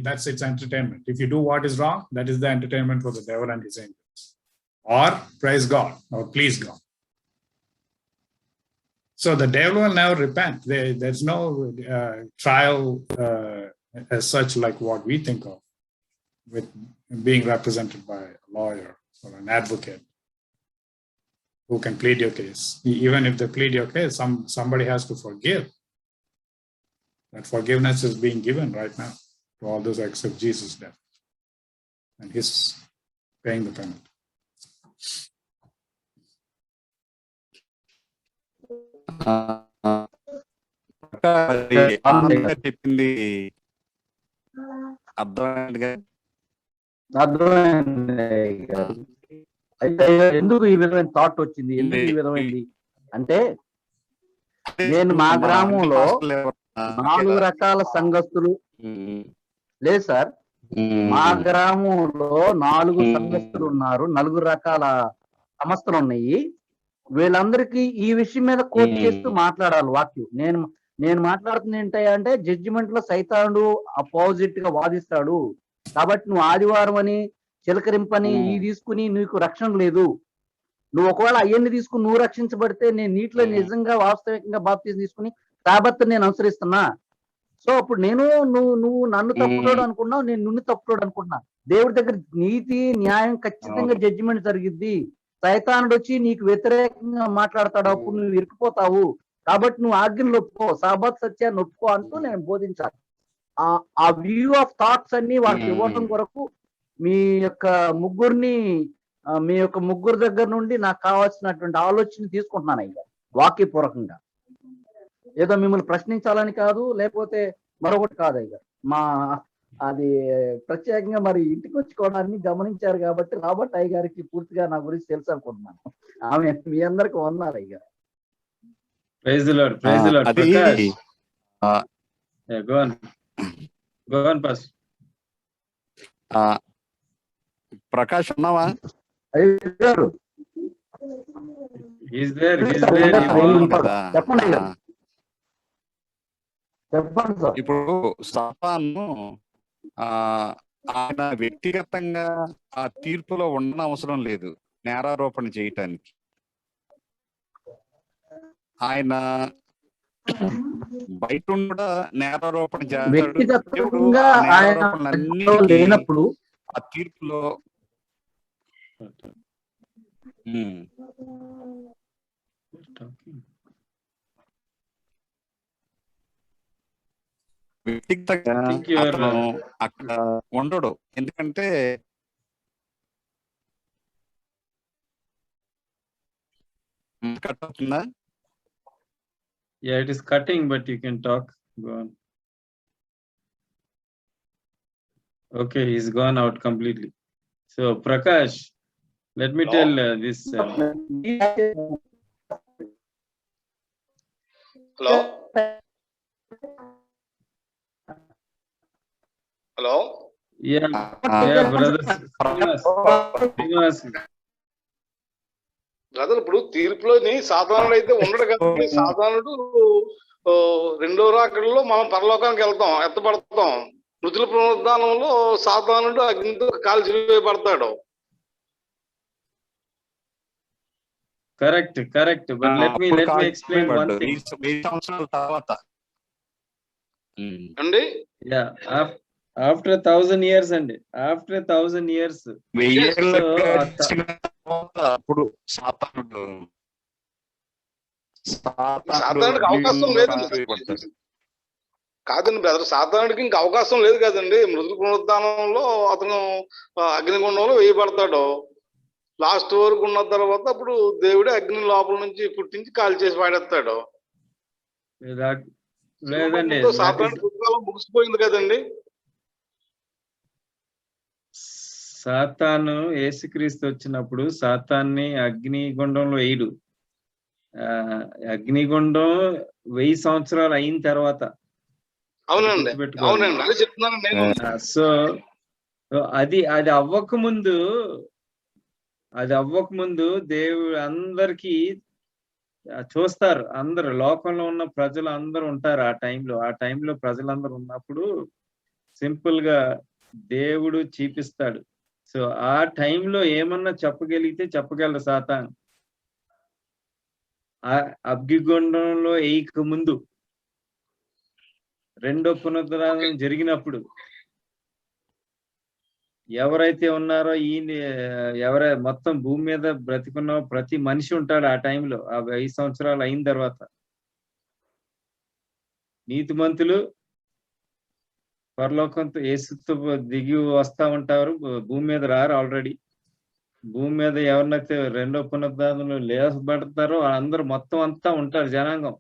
Speaker 1: that's its entertainment. If you do what is wrong, that is the entertainment for the devil and his angels. Or praise God, or please God. So the devil will never repent. There's no trial as such like what we think of, with being represented by a lawyer or an advocate. who can plead your case. Even if they plead your case, somebody has to forgive. That forgiveness is being given right now to all those who accept Jesus' death. And he's paying the penalty.
Speaker 6: చెప్పింది అర్థమైందిగా.
Speaker 3: అర్థమైంది గారు. అయితే ఎందుకు ఈ విధమైన థాట్ వచ్చింది, ఎందుకు ఈ విధమైంది అంటే, నేను మా గ్రామంలో 4 రకాల సంఘస్థులు లేదు సార్, మా గ్రామంలో 4 సంఘస్థులు ఉన్నారు, 4 రకాల సంస్థలు ఉన్నాయి. వీళ్ళందరికీ ఈ విషయం మీద కోట్ చేస్తూ మాట్లాడాలి వాక్యం. నేను మాట్లాడుతుంది ఏంటంటే, జడ్జిమెంట్ లో సైతానుడు అపోజిట్ గా వాదిస్తాడు కాబట్టి నువ్వు ఆదివారం అని చిలకరింపని ఈ తీసుకుని నీకు రక్షణ లేదు, నువ్వు ఒకవేళ అవన్నీ తీసుకుని నువ్వు రక్షించబడితే నేను నీటిలో నిజంగా వాస్తవికంగా బాప్తిజం తీసుకుని సాబత్తు నేను అనుసరిస్తున్నా. సో అప్పుడు నువ్వు నన్ను తప్పుకోడు అనుకున్నావు, నేను నిన్ను తప్పుకోడు అనుకుంటున్నా. దేవుడి దగ్గర నీతి న్యాయం ఖచ్చితంగా జడ్జిమెంట్ జరిగిద్ది. సైతానుడు వచ్చి నీకు వ్యతిరేకంగా మాట్లాడతాడు, అప్పుడు నువ్వు ఇరుక్కుపోతావు. కాబట్టి నువ్వు ఆజ్ఞలు ఒప్పుకో, సాబత్ సత్యాన్ని ఒప్పుకో అంటూ నేను బోధించాలి. ఆ వ్యూ ఆఫ్ థాట్స్ అన్ని వాళ్ళకి ఇవ్వడం కొరకు మీ యొక్క ముగ్గురు దగ్గర నుండి నాకు కావాల్సినటువంటి ఆలోచన తీసుకుంటున్నాను అయ్యా, వాక్యపూర్వకంగా. ఏదో మిమ్మల్ని ప్రశ్నించాలని కాదు, లేకపోతే మరొకటి కాదు అయ్యా. అది ప్రత్యేకంగా మరి ఇంటికి వచ్చుకోవడాన్ని గమనించారు కాబట్టి రాబర్ట్ అయ్య గారికి పూర్తిగా నా గురించి తెలుసు అనుకుంటున్నాను. ఆమె మీ అందరికి వందనాలు అయ్యా.
Speaker 2: Praise the lord, praise the lord. Prakash, go on pastor.
Speaker 6: Prakash ఉన్నావా?
Speaker 3: అయ్య గారు
Speaker 2: He's there.
Speaker 3: చెప్పండి అయ్యా, చెప్పండి సార్.
Speaker 6: ఇప్పుడు సాతాను ఆయన వ్యక్తిగతంగా ఆ తీర్పులో ఉండనవసరం లేదు నేరారోపణ చేయటానికి. ఆయన బయట కూడా నేరారోపణ చేస్తాడు.
Speaker 3: వ్యక్తిగతంగా ఆయన లేనప్పుడు
Speaker 6: ఆ తీర్పులో వ్యక్తిగతంగా అతను అక్కడ ఉండడు. ఎందుకంటే కట్ అవుతుందా?
Speaker 2: Yeah, it is cutting, but you can talk. Go on. Okay, he's gone out completely. So Prakash, let me tell this.
Speaker 7: Hello. Hello.
Speaker 2: Yeah, brother.
Speaker 7: Brother, ఇప్పుడు తీర్పులోని సాధారణుడు అయితే ఉండడు కదా. సాధారణుడు 2వ రాకడలో మనం పరలోకానికి వెళ్తాం, ఎత్తపడతాం. మృతుల పునరుద్ధానంలో సాధారణుడు అగ్నితో కాల్చివేయబడతాడు.
Speaker 2: Correct. But let me explain one thing.
Speaker 6: 1000 సంవత్సరాల తర్వాత
Speaker 7: అండి,
Speaker 2: Yeah, after 1000 years అండి, after 1000 years.
Speaker 6: అప్పుడు సాతానుడికి
Speaker 7: అవకాశం లేదు కాదండి బ్రదర్. సాధారణుడికి ఇంకా అవకాశం లేదు కదండి. మృతుల పునరుద్ధానంలో అతను అగ్నిగుండంలో వేయబడతాడు. లాస్ట్ వరకు ఉన్న తర్వాత అప్పుడు దేవుడే అగ్ని లోపల నుంచి పుట్టించి కాల్ చేసి పాడేస్తాడు.
Speaker 2: లేదండి,
Speaker 7: సాధారణ ముగిసిపోయింది కదండి.
Speaker 2: సాతాను యేసుక్రీస్తు వచ్చినప్పుడు సాతాన్ని అగ్నిగుండంలో వేయడు. అగ్నిగుండం 1000 సంవత్సరాలు అయిన తర్వాత.
Speaker 7: అవునండి, అవునండి, అదే చెప్తున్నాను నేను.
Speaker 2: సో అది అవ్వకముందు దేవుడు అందరికి చూస్తారు. అందరు లోకంలో ఉన్న ప్రజలు అందరూ ఉంటారు ఆ టైంలో ప్రజలందరూ ఉన్నప్పుడు సింపుల్ గా దేవుడు చూపిస్తాడు. సో ఆ టైంలో ఏమన్నా చెప్పగలిగితే చెప్పగలరు సాతాను. అగ్నిగుండంలో వేయక ముందు, 2వ పునరుద్ధానం జరిగినప్పుడు ఎవరైతే ఉన్నారో ఈయన మొత్తం భూమి మీద బ్రతికున్న ప్రతి మనిషి ఉంటాడు ఆ టైంలో, ఆ 5 సంవత్సరాలు అయిన తర్వాత. నీతిమంతులు పరలోకంతో యేసుతో దిగి వస్తా ఉంటారు, భూమి మీద రారు. ఆల్రెడీ భూమి మీద ఎవరినైతే రెండో పునరుద్ధానంలో లేపబడతారో అందరూ మొత్తం అంతా ఉంటారు జనాంగం.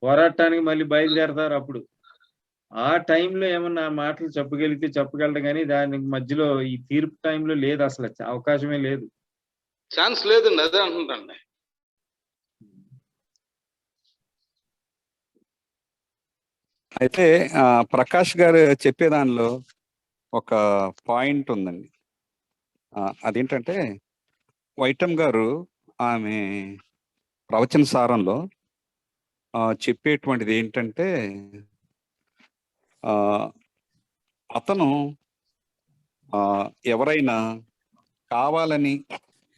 Speaker 2: పోరాటానికి మళ్ళీ బయలుదేరతారు. అప్పుడు ఆ టైంలో ఏమన్నా మాటలు చెప్పగలిగితే చెప్పగలడు, కానీ దానికి మధ్యలో ఈ తీర్పు టైంలో లేదు, అసలు అవకాశమే లేదు.
Speaker 7: ఛాన్స్ లేదండి, అదే అంటుందండి.
Speaker 6: అయితే ప్రకాష్ గారు చెప్పే దానిలో ఒక పాయింట్ ఉందండి. అదేంటంటే వైటం గారు ఆమె ప్రవచన సారంలో చెప్పేటువంటిది ఏంటంటే అతను ఎవరైనా కావాలని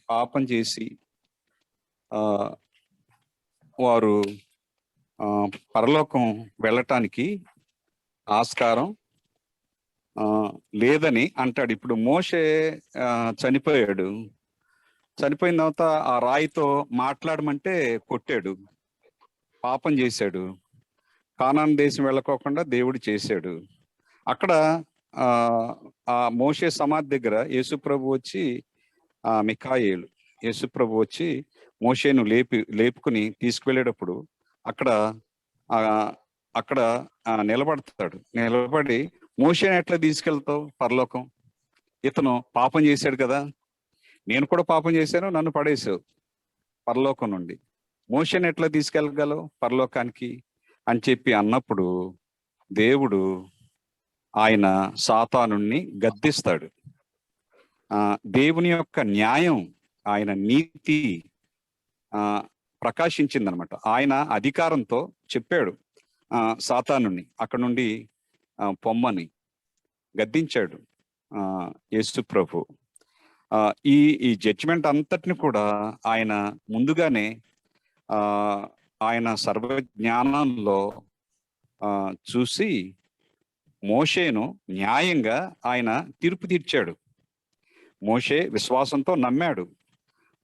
Speaker 6: పాపం చేసి వారు పరలోకం వెళ్ళటానికి ఆస్కారం లేదని అంటాడు. ఇప్పుడు మోషే చనిపోయాడు, చనిపోయిన తర్వాత ఆ రాయితో మాట్లాడమంటే కొట్టాడు, పాపం చేశాడు, కానాను దేశం వెళ్ళకోకుండా దేవుడు చేశాడు. అక్కడ ఆ మోషే సమాధి దగ్గర యేసుప్రభు వచ్చి మిఖాయేలు యేసుప్రభు వచ్చి మోషేను లేపుకుని తీసుకువెళ్ళేటప్పుడు అక్కడ నిలబడతాడు. నిలబడి మోషేని ఎట్లా తీసుకెళ్తావు పరలోకం? ఇతను పాపం చేశాడు కదా, నేను కూడా పాపం చేశాను, నన్ను పడేసావు పరలోకం నుండి, మోషేని ఎట్లా తీసుకెళ్ళగలవు పరలోకానికి అని చెప్పి అన్నప్పుడు దేవుడు ఆయన సాతానుణ్ణి గద్దిస్తాడు. దేవుని యొక్క న్యాయం, ఆయన నీతి ప్రకాశించిందనమాట. ఆయన అధికారంతో చెప్పాడు సాతానుణ్ణి అక్కడ నుండి పొమ్మని, గద్దించాడు యేసు ప్రభు. ఈ జడ్జిమెంట్ అంతటిని కూడా ఆయన ముందుగానే ఆయన సర్వజ్ఞానంలో చూసి మోషేను న్యాయంగా ఆయన తీర్పు తీర్చాడు. మోషే విశ్వాసంతో నమ్మాడు,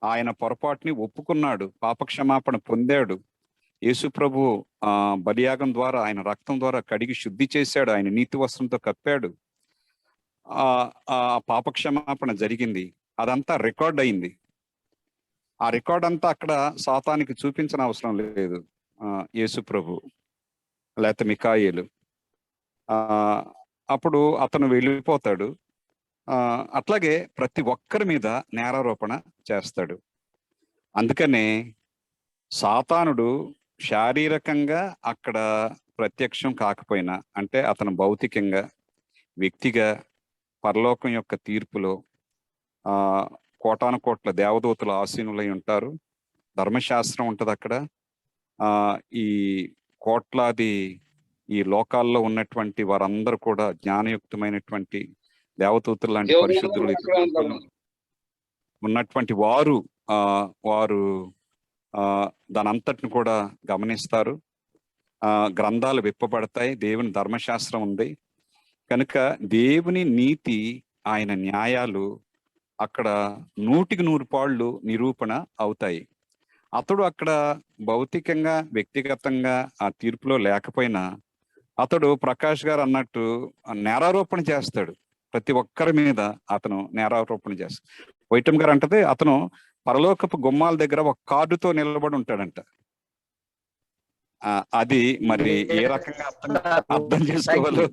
Speaker 6: ఆయన పొరపాటుని ఒప్పుకున్నాడు, పాపక్షమాపణ పొందాడు. యేసు ప్రభు బలియాగం ద్వారా, ఆయన రక్తం ద్వారా కడిగి శుద్ధి చేశాడు, ఆయన నీతి వస్త్రంతో కప్పాడు. ఆ పాపక్షమాపణ జరిగింది, అదంతా రికార్డ్ అయింది. ఆ రికార్డ్ అంతా అక్కడ సాతానికి చూపించిన అవసరం లేదు యేసు ప్రభు లేకపోతే మిఖాయేలు. అప్పుడు అతను వెళ్ళిపోతాడు. అట్లాగే ప్రతి ఒక్కరి మీద నేరారోపణ చేస్తాడు. అందుకనే సాతానుడు శారీరకంగా అక్కడ ప్రత్యక్షం కాకపోయినా, అంటే అతను భౌతికంగా వ్యక్తిగా పరలోకం యొక్క తీర్పులో కోటాను కోట్ల దేవదూతలు ఆసీనులై ఉంటారు, ధర్మశాస్త్రం ఉంటుంది అక్కడ. ఈ కోట్లాది ఈ లోకాల్లో ఉన్నటువంటి వారందరూ కూడా జ్ఞానయుక్తమైనటువంటి దేవదూతలు లాంటి పరిశుద్ధులు ఉన్నటువంటి వారు దాని అంతటిని కూడా గమనిస్తారు. గ్రంథాలు విప్పబడతాయి, దేవుని ధర్మశాస్త్రం ఉంది కనుక దేవుని నీతి, ఆయన న్యాయాలు అక్కడ 100% పాళ్ళు నిరూపణ అవుతాయి. అతడు అక్కడ భౌతికంగా వ్యక్తిగతంగా ఆ తీర్పులో లేకపోయినా అతడు ప్రకాష్ గారు అన్నట్టు నేరారోపణ చేస్తాడు. ప్రతి ఒక్కరి మీద అతను నేరారోపణ చేస్తాడు. వైటం గారు అంటది అతను పరలోకపు గుమ్మాల దగ్గర ఒక కార్డుతో నిలబడి ఉంటాడంట. అది మరి ఏ రకంగా అర్థం చేసుకోవాలో.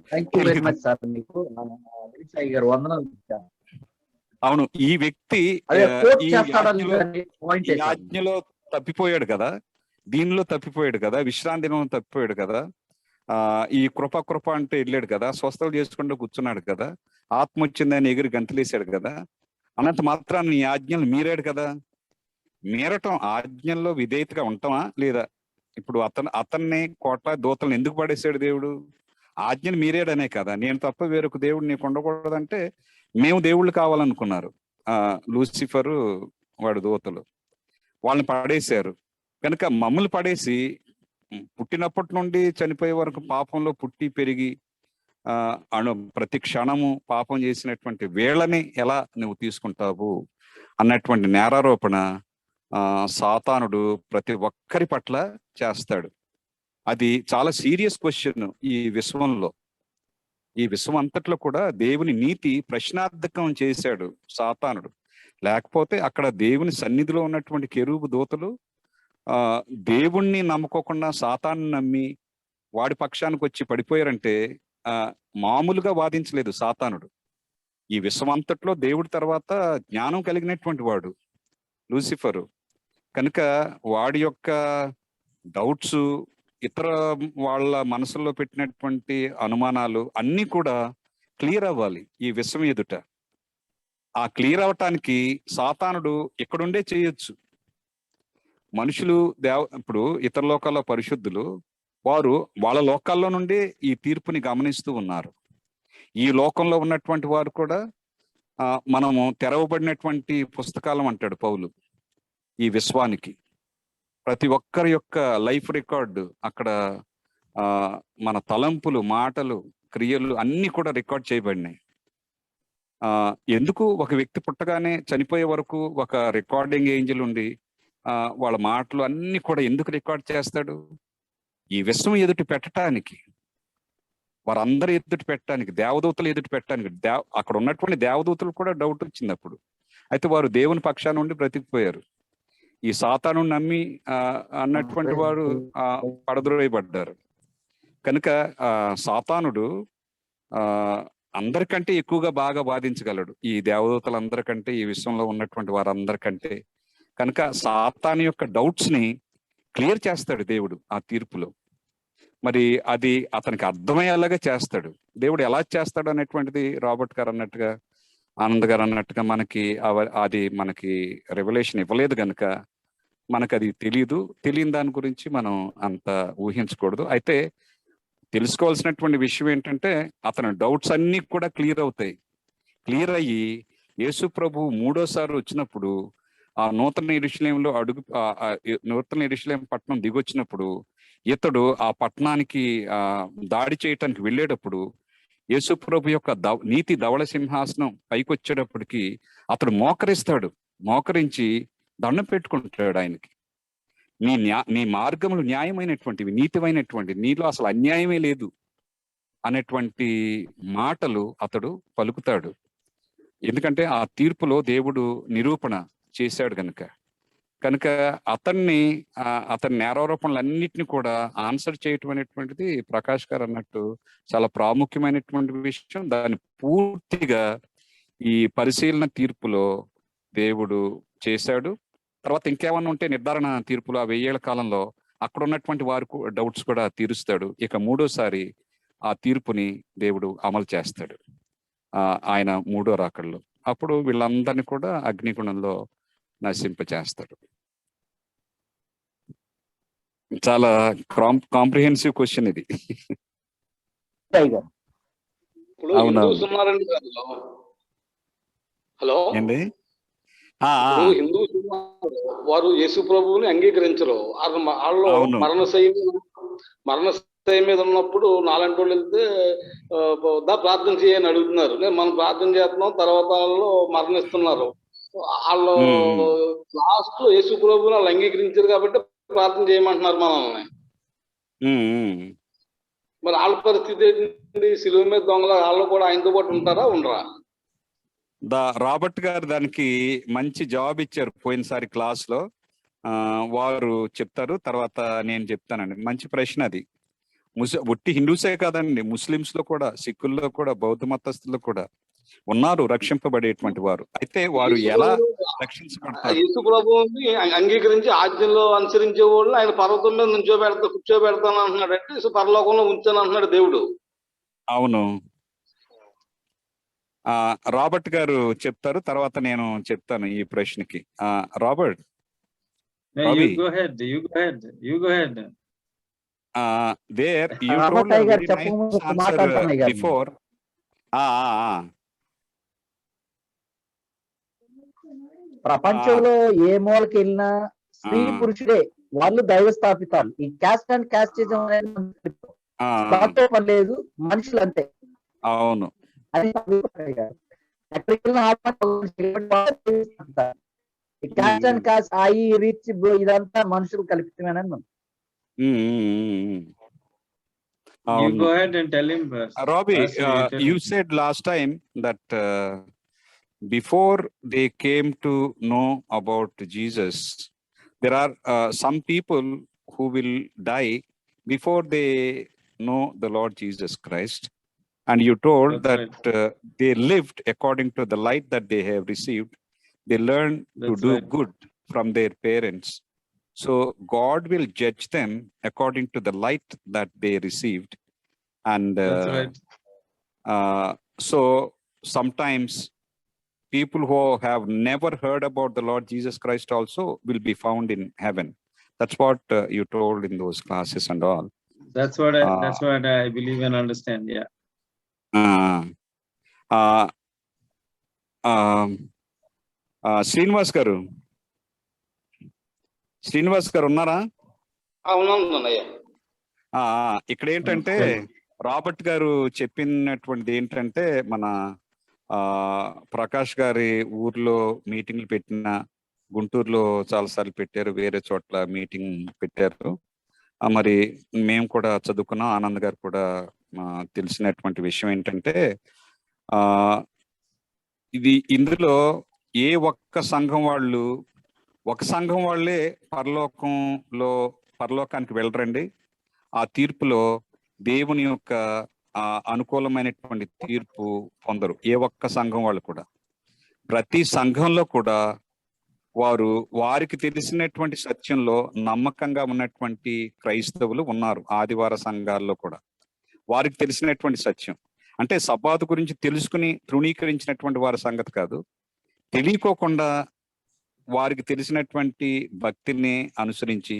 Speaker 6: అవును, ఈ వ్యక్తి ఆజ్ఞలో తప్పిపోయాడు కదా, దీనిలో తప్పిపోయాడు కదా, విశ్రాంతి దినంలో తప్పిపోయాడు కదా, ఈ కృప అంటే వెళ్ళాడు కదా, స్వస్థలు చేసుకుంటూ కూర్చున్నాడు కదా, ఆత్మ వచ్చిందని ఎగిరి గంతులేసాడు కదా, అనంత మాత్రాన్ని ఈ ఆజ్ఞలు మీరాడు కదా. మీరటం ఆజ్ఞల్లో విధేయతగా ఉంటామా లేదా? ఇప్పుడు అతన్ని కోట దూతలను ఎందుకు పడేసాడు దేవుడు? ఆజ్ఞలు మీరేడనే కదా. నేను తప్ప వేరొక దేవుడు నీకు ఉండకూడదంటే మేము దేవుళ్ళు కావాలనుకున్నారు లూసిఫరు వాడు దూతలు, వాళ్ళని పడేశారు కనుక మమ్మల్ని పడేసి పుట్టినప్పటి నుండి చనిపోయే వరకు పాపంలో పుట్టి పెరిగి ప్రతి క్షణము పాపం చేసినటువంటి వేళని ఎలా నువ్వు తీసుకుంటావు అన్నటువంటి నేరారోపణ సాతానుడు ప్రతి ఒక్కరి పట్ల చేస్తాడు. అది చాలా సీరియస్ క్వశ్చన్. ఈ విశ్వం అంతట్లో కూడా దేవుని నీతి ప్రశ్నార్థకం చేశాడు సాతానుడు. లేకపోతే అక్కడ దేవుని సన్నిధిలో ఉన్నటువంటి కెరూబు దూతలు దేవుణ్ణి నమ్ముకోకుండా సాతాను నమ్మి వాడి పక్షానికి వచ్చి పడిపోయారంటే మామూలుగా వాదించలేదు సాతానుడు. ఈ విశ్వమంతట్లో దేవుడి తర్వాత జ్ఞానం కలిగినటువంటి వాడు లూసిఫరు. కనుక వాడి యొక్క డౌట్స్, ఇతర వాళ్ళ మనసుల్లో పెట్టినటువంటి అనుమానాలు అన్నీ కూడా క్లియర్ అవ్వాలి ఈ విశ్వం ఎదుట. ఆ క్లియర్ అవటానికి సాతానుడు ఎక్కడుండే చేయొచ్చు. మనుషులు ఇప్పుడు ఇతర లోకాల్లో పరిశుద్ధులు వారు వాళ్ళ లోకాల్లో నుండి ఈ తీర్పుని గమనిస్తూ ఉన్నారు. ఈ లోకంలో ఉన్నటువంటి వారు కూడా మనము తెరవబడినటువంటి పుస్తకాలం అంటాడు పౌలు. ఈ విశ్వానికి ప్రతి ఒక్కరి యొక్క లైఫ్ రికార్డు అక్కడ మన తలంపులు, మాటలు, క్రియలు అన్ని కూడా రికార్డ్ చేయబడినాయి. ఎందుకు ఒక వ్యక్తి పుట్టగానే చనిపోయే వరకు ఒక రికార్డింగ్ ఏంజల్ ఉండి వాళ్ళ మాటలు అన్ని కూడా ఎందుకు రికార్డ్ చేస్తాడు? ఈ విశ్వం ఎదుటి పెట్టడానికి, వారందరూ ఎదుటి పెట్టడానికి, దేవదూతలు ఎదుటి పెట్టడానికి. అక్కడ ఉన్నటువంటి దేవదూతలు కూడా డౌట్ వచ్చింది అప్పుడు. అయితే వారు దేవుని పక్షాన నుండి బ్రతికిపోయారు. ఈ సాతాను నమ్మి అన్నటువంటి వారు పడద్రోయబడ్డారు. కనుక సాతానుడు అందరికంటే ఎక్కువగా బాగా బాధించగలడు ఈ దేవదూతలందరికంటే, ఈ విశ్వంలో ఉన్నటువంటి వారందరికంటే. కనుక సాతాను యొక్క డౌట్స్ ని క్లియర్ చేస్తాడు దేవుడు ఆ తీర్పులో. మరి అది అతనికి అర్థమయ్యేలాగా చేస్తాడు. దేవుడు ఎలా చేస్తాడు అనేటువంటిది రాబర్ట్ గారు అన్నట్టుగా, ఆనంద్ గారు అన్నట్టుగా అది మనకి రెవల్యూషన్ ఇవ్వలేదు కనుక మనకు అది తెలియని దాని గురించి మనం అంత ఊహించకూడదు. అయితే తెలుసుకోవాల్సినటువంటి విషయం ఏంటంటే అతని డౌట్స్ అన్ని కూడా క్లియర్ అవుతాయి. క్లియర్ అయ్యి యేసు ప్రభు మూడోసారి వచ్చినప్పుడు ఆ నూతన యెరూషలేం పట్టణం దిగొచ్చినప్పుడు ఇతడు ఆ పట్టణానికి దాడి చేయటానికి వెళ్ళేటప్పుడు యేసు ప్రభు యొక్క నీతి ధవళ సింహాసనం పైకి వచ్చేటప్పటికి అతడు మోకరించి దండం పెట్టుకుంటాడు ఆయనకి. నీ మార్గములు న్యాయమైనటువంటివి, నీతిమైనటువంటి, నీలో అసలు అన్యాయమే లేదు అనేటువంటి మాటలు అతడు పలుకుతాడు. ఎందుకంటే ఆ తీర్పులో దేవుడు నిరూపణ చేశాడు కనుక అతని నేరారోపణలన్నిటిని కూడా ఆన్సర్ చేయటం అనేటువంటిది ప్రకాష్ గారు అన్నట్టు చాలా ప్రాముఖ్యమైనటువంటి విషయం. దాన్ని పూర్తిగా ఈ పరిశీలన తీర్పులో దేవుడు చేశాడు. తర్వాత ఇంకేమన్నా ఉంటే నిర్ధారణ తీర్పులో ఆ 1000 ఏళ్ల కాలంలో అక్కడ ఉన్నటువంటి వారికి డౌట్స్ కూడా తీరుస్తాడు. ఇక మూడోసారి ఆ తీర్పుని దేవుడు అమలు చేస్తాడు ఆయన మూడో రాకడలో. అప్పుడు వీళ్ళందరినీ కూడా అగ్నిగుణంలో నశింపచేస్తాడు. చాలా కాంప్రిహెన్సివ్ క్వశ్చన్ ఇది.
Speaker 7: అవునా? హలో
Speaker 6: ఏంటి?
Speaker 7: హిందూ వారు యేసు ప్రభువుని అంగీకరించరు. వాళ్ళు మరణశయ మీద ఉన్నప్పుడు నాలంటి వాళ్ళు వెళ్తే ప్రార్థన చేయని అడుగుతున్నారు. మనం ప్రార్థన చేస్తున్నాం, తర్వాత వాళ్ళు మరణిస్తున్నారు. వాళ్ళు లాస్ట్ లో యేసు ప్రభువుని వాళ్ళు అంగీకరించారు కాబట్టి ప్రార్థన చేయమంటున్నారు మనల్ని. మరి వాళ్ళ పరిస్థితి ఏంటి? సిలువ మీద దొంగల వాళ్ళు కూడా ఆయనతో పాటు ఉంటారా, ఉండరా?
Speaker 6: రాబర్ట్ గారు దానికి మంచి జవాబు ఇచ్చారు పోయినసారి క్లాస్ లో. వారు చెప్తారు, తర్వాత నేను చెప్తానండి. మంచి ప్రశ్న అది. ఒట్టి హిందూసే కాదండి, ముస్లిమ్స్ లో కూడా, సిక్కుల్లో కూడా, బౌద్ధ మతస్థుల్లో కూడా ఉన్నారు రక్షింపబడేటువంటి వారు. అయితే వారు ఎలా రక్షించబడతారు?
Speaker 7: యేసు ప్రభువుని అంగీకరించి ఆజ్ఞలో అనుసరించే వాళ్ళు ఆయన పర్వతం మీద కూర్చోబెడతాను అంటున్నాడు. అంటే పరలోకంలో ఉంచాను అంటున్నాడు దేవుడు.
Speaker 6: అవును. రాబర్ట్ గారు చెప్తారు, తర్వాత నేను చెప్తాను ఈ ప్రశ్నకి. రాబర్ట్, బిఫోర్
Speaker 3: ప్రపంచంలో ఏ మూలకి వెళ్ళినా స్త్రీ పురుషుడే, వాళ్ళు దైవ స్థాపితాలు. ఈ క్యాస్ట్ అండ్ క్యాస్టిజం అనేది లేదు, మనుషులు అంతే.
Speaker 6: అవును.
Speaker 3: అది ఎక్కడికి వెళ్ళినా క్యాష్ అండ్ క్యాష్ అయి రిచ్ ఇదంతా మనుషులు కల్పితమేనని మనం.
Speaker 6: ఉమ్, ఉమ్, ఉమ్.
Speaker 2: You
Speaker 6: అవును.
Speaker 2: go ahead and tell him.
Speaker 6: Robbie,
Speaker 2: Pastor, you tell
Speaker 6: you
Speaker 2: him.
Speaker 6: said last time that before they came to know about Jesus, there are some people who will die before they know the Lord Jesus Christ. And you told
Speaker 2: That's
Speaker 6: that they lived according to the light that they have received. They learned to
Speaker 2: That's
Speaker 6: do
Speaker 2: right.
Speaker 6: good from their parents. So God will judge them according to the light that they received. And
Speaker 2: That's right.
Speaker 6: So sometimes people who have never heard about the Lord Jesus Christ also will be found in heaven. That's what you told in those classes and all.
Speaker 2: That's what I believe and understand. Yeah.
Speaker 6: Srinivas గారు ఉన్నారా?
Speaker 7: అవునవునయ్యా.
Speaker 6: ఇక్కడ ఏంటంటే రాబర్ట్ గారు చెప్పినటువంటిది ఏంటంటే మన ప్రకాష్ గారి ఊర్లో మీటింగ్లు పెట్టిన, గుంటూరులో చాలాసార్లు పెట్టారు, వేరే చోట్ల మీటింగ్ పెట్టారు. మరి మేము కూడా చదువుకున్నాం, ఆనంద్ గారు కూడా తెలిసినటువంటి విషయం ఏంటంటే ఇందులో ఏ ఒక్క సంఘం వాళ్ళు, ఒక సంఘం వాళ్ళే పరలోకానికి వెళ్ళరండి. ఆ తీర్పులో దేవుని యొక్క అనుకూలమైనటువంటి తీర్పు పొందరు ఏ ఒక్క సంఘం వాళ్ళు కూడా. ప్రతి సంఘంలో కూడా వారికి తెలిసినటువంటి సత్యంలో నమ్మకంగా ఉన్నటువంటి క్రైస్తవులు ఉన్నారు. ఆదివార సంఘాల్లో కూడా వారికి తెలిసినటువంటి సత్యం అంటే సబ్బాతు గురించి తెలుసుకుని తృణీకరించినటువంటి వారి సంగతి కాదు, తెలియకోకుండా వారికి తెలిసినటువంటి భక్తిని అనుసరించి,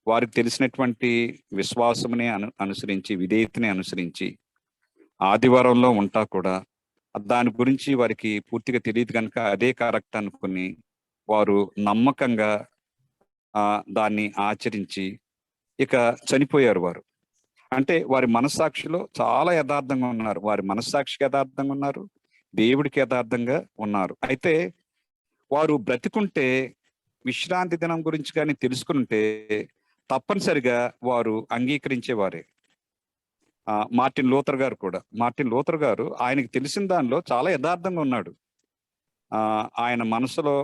Speaker 6: వారికి తెలిసినటువంటి విశ్వాసముని అనుసరించి, విధేయతని అనుసరించి ఆదివారంలో ఉంటా కూడా దాని గురించి వారికి పూర్తిగా తెలియదు కనుక అదే కరెక్ట్ అనుకుని వారు నమ్మకంగా దాన్ని ఆచరించి ఇక చనిపోయారు. వారు అంటే వారి మనస్సాక్షిలో చాలా యథార్థంగా ఉన్నారు, వారి మనస్సాక్షికి యథార్థంగా ఉన్నారు, దేవుడికి యథార్థంగా ఉన్నారు. అయితే వారు బ్రతికుంటే విశ్రాంతి దినం గురించి కానీ తెలుసుకుంటే తప్పనిసరిగా వారు అంగీకరించేవారే. మార్టిన్ లూథర్ గారు ఆయనకి తెలిసిన దానిలో చాలా యథార్థంగా ఉన్నాడు. ఆయన మనసులో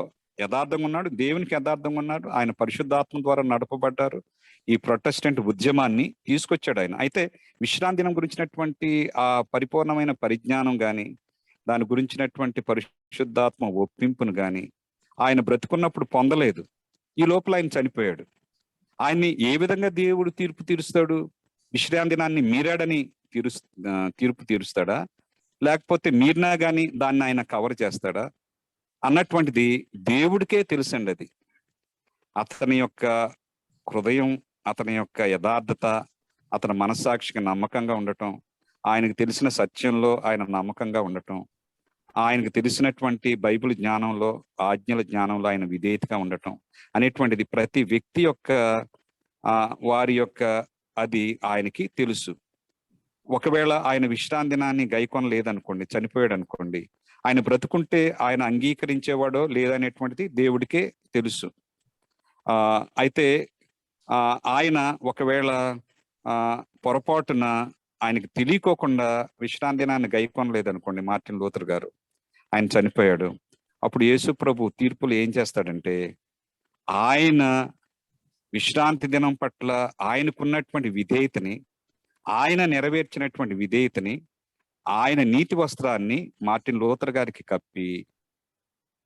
Speaker 6: యథార్థంగా ఉన్నాడు, దేవునికి యథార్థంగా ఉన్నాడు. ఆయన పరిశుద్ధాత్మ ద్వారా నడపబడ్డారు. ఈ ప్రొటెస్టెంట్ ఉద్యమాన్ని తీసుకొచ్చాడు ఆయన. అయితే విశ్రాంతి దినం గురించినటువంటి ఆ పరిపూర్ణమైన పరిజ్ఞానం కానీ, దాని గురించినటువంటి పరిశుద్ధాత్మ ఒప్పింపును కానీ ఆయన బ్రతుకున్నప్పుడు పొందలేదు. ఈ లోపల ఆయన చనిపోయాడు. ఆయన్ని ఏ విధంగా దేవుడు తీర్పు తీరుస్తాడు? విశ్రాంతి దినాన్ని మీరాడని తీర్పు తీరుస్తాడా, లేకపోతే మీరినా కానీ దాన్ని ఆయన కవర్ చేస్తాడా అన్నటువంటిది దేవుడికే తెలుసండి. అది అతని యొక్క హృదయం, అతని యొక్క యథార్థత, అతని మనస్సాక్షికి నమ్మకంగా ఉండటం, ఆయనకు తెలిసిన సత్యంలో ఆయన నమ్మకంగా ఉండటం, ఆయనకు తెలిసినటువంటి బైబిల్ జ్ఞానంలో, ఆజ్ఞల జ్ఞానంలో ఆయన విధేయతగా ఉండటం అనేటువంటిది ప్రతి వ్యక్తి యొక్క వారి యొక్క అది ఆయనకి తెలుసు. ఒకవేళ ఆయన విశ్రాంతి దినాన్ని గైకొనలేదనుకోండి, చనిపోయాడు అనుకోండి, ఆయన బ్రతుకుంటే ఆయన అంగీకరించేవాడో లేదనేటువంటిది దేవుడికే తెలుసు. అయితే ఆయన ఒకవేళ పొరపాటున ఆయనకి తెలియకోకుండా విశ్రాంతి దినాన్ని గైకొనలేదనుకోండి, మార్టిన్ లూథర్ గారు, ఆయన చనిపోయాడు. అప్పుడు యేసు ప్రభు తీర్పులు ఏం చేస్తాడంటే ఆయన విశ్రాంతి దినం పట్ల ఆయనకున్నటువంటి విధేయతని, ఆయన నెరవేర్చినటువంటి విధేయతని, ఆయన నీతి వస్త్రాన్ని మార్టిన్ లూథర్ గారికి కప్పి